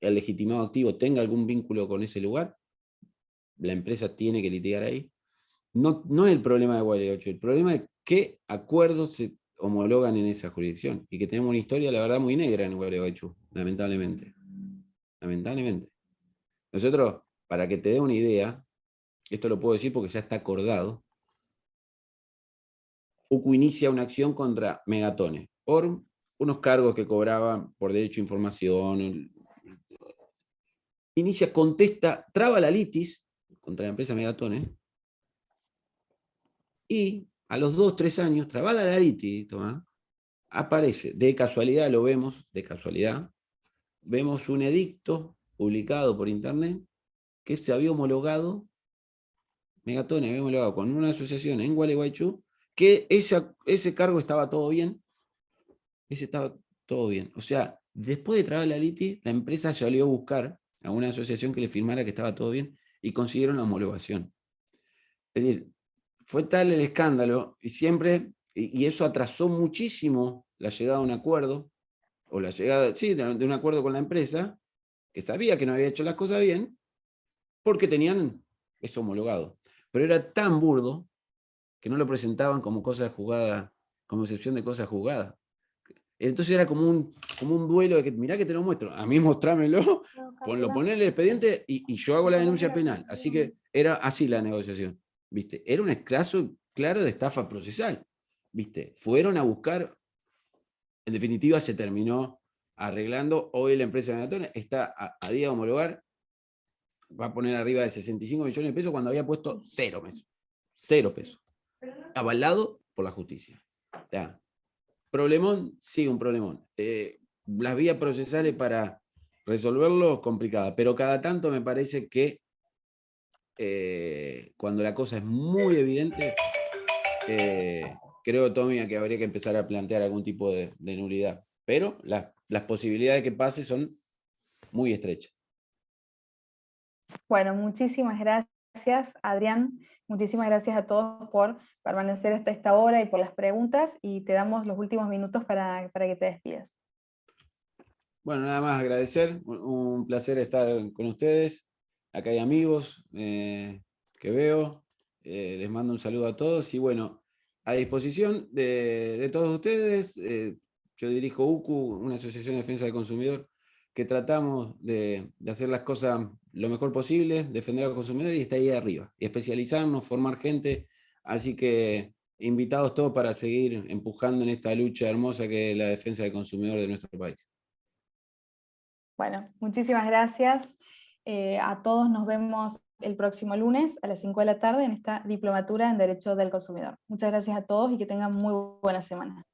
el legitimado activo tenga algún vínculo con ese lugar, la empresa tiene que litigar ahí. No es el problema de Gualeguaychú, el problema es qué acuerdos se homologan en esa jurisdicción y que tenemos una historia, la verdad, muy negra en Gualeguaychú, lamentablemente. Lamentablemente. Nosotros, para que te dé una idea, esto lo puedo decir porque ya está acordado, UCU inicia una acción contra Megatones por unos cargos que cobraban por derecho a información. Inicia, contesta, traba la litis contra la empresa Megatones y a los 2-3 años, trabada la litis, aparece, de casualidad lo vemos, de casualidad, vemos un edicto publicado por internet que se había homologado, Megatones había homologado con una asociación en Gualeguaychú, que ese cargo estaba todo bien, estaba todo bien. O sea, después de trabar la litis, la empresa salió a buscar a una asociación que le firmara que estaba todo bien y consiguieron la homologación. Es decir, fue tal el escándalo y siempre, y eso atrasó muchísimo la llegada a un acuerdo, o la llegada, sí, de un acuerdo con la empresa, que sabía que no había hecho las cosas bien, porque tenían eso homologado. Pero era tan burdo que no lo presentaban como cosa jugada, como excepción de cosas jugadas. Entonces era como un duelo de que, mirá que te lo muestro, a mí mostrámelo, poner el expediente y yo hago la denuncia penal. Así que era así la negociación, ¿viste? Era un caso claro de estafa procesal, ¿viste? Fueron a buscar, en definitiva se terminó arreglando. Hoy la empresa de Megatones está a día de homologar, va a poner arriba de 65 millones de pesos cuando había puesto 0 pesos. 0 pesos. Avalado por la justicia. ¿Ya? ¿Problemón? Sí, un problemón. Las vías procesales para resolverlo, complicadas, pero cada tanto me parece que cuando la cosa es muy evidente, creo, Tommy, que habría que empezar a plantear algún tipo de nulidad. Pero las posibilidades de que pase son muy estrechas. Bueno, muchísimas gracias, Adrián. Muchísimas gracias a todos por permanecer hasta esta hora y por las preguntas, y te damos los últimos minutos para que te despidas. Bueno, nada más agradecer, un placer estar con ustedes. Acá hay amigos que veo, les mando un saludo a todos y bueno, a disposición de todos ustedes. Yo dirijo UCU, una asociación de defensa del consumidor, que tratamos de hacer las cosas lo mejor posible, defender al consumidor y está ahí arriba, y especializarnos, formar gente, así que invitados todos para seguir empujando en esta lucha hermosa que es la defensa del consumidor de nuestro país. Bueno, muchísimas gracias a todos. Nos vemos el próximo lunes a las 5 de la tarde en esta diplomatura en Derecho del Consumidor. Muchas gracias a todos y que tengan muy buena semana.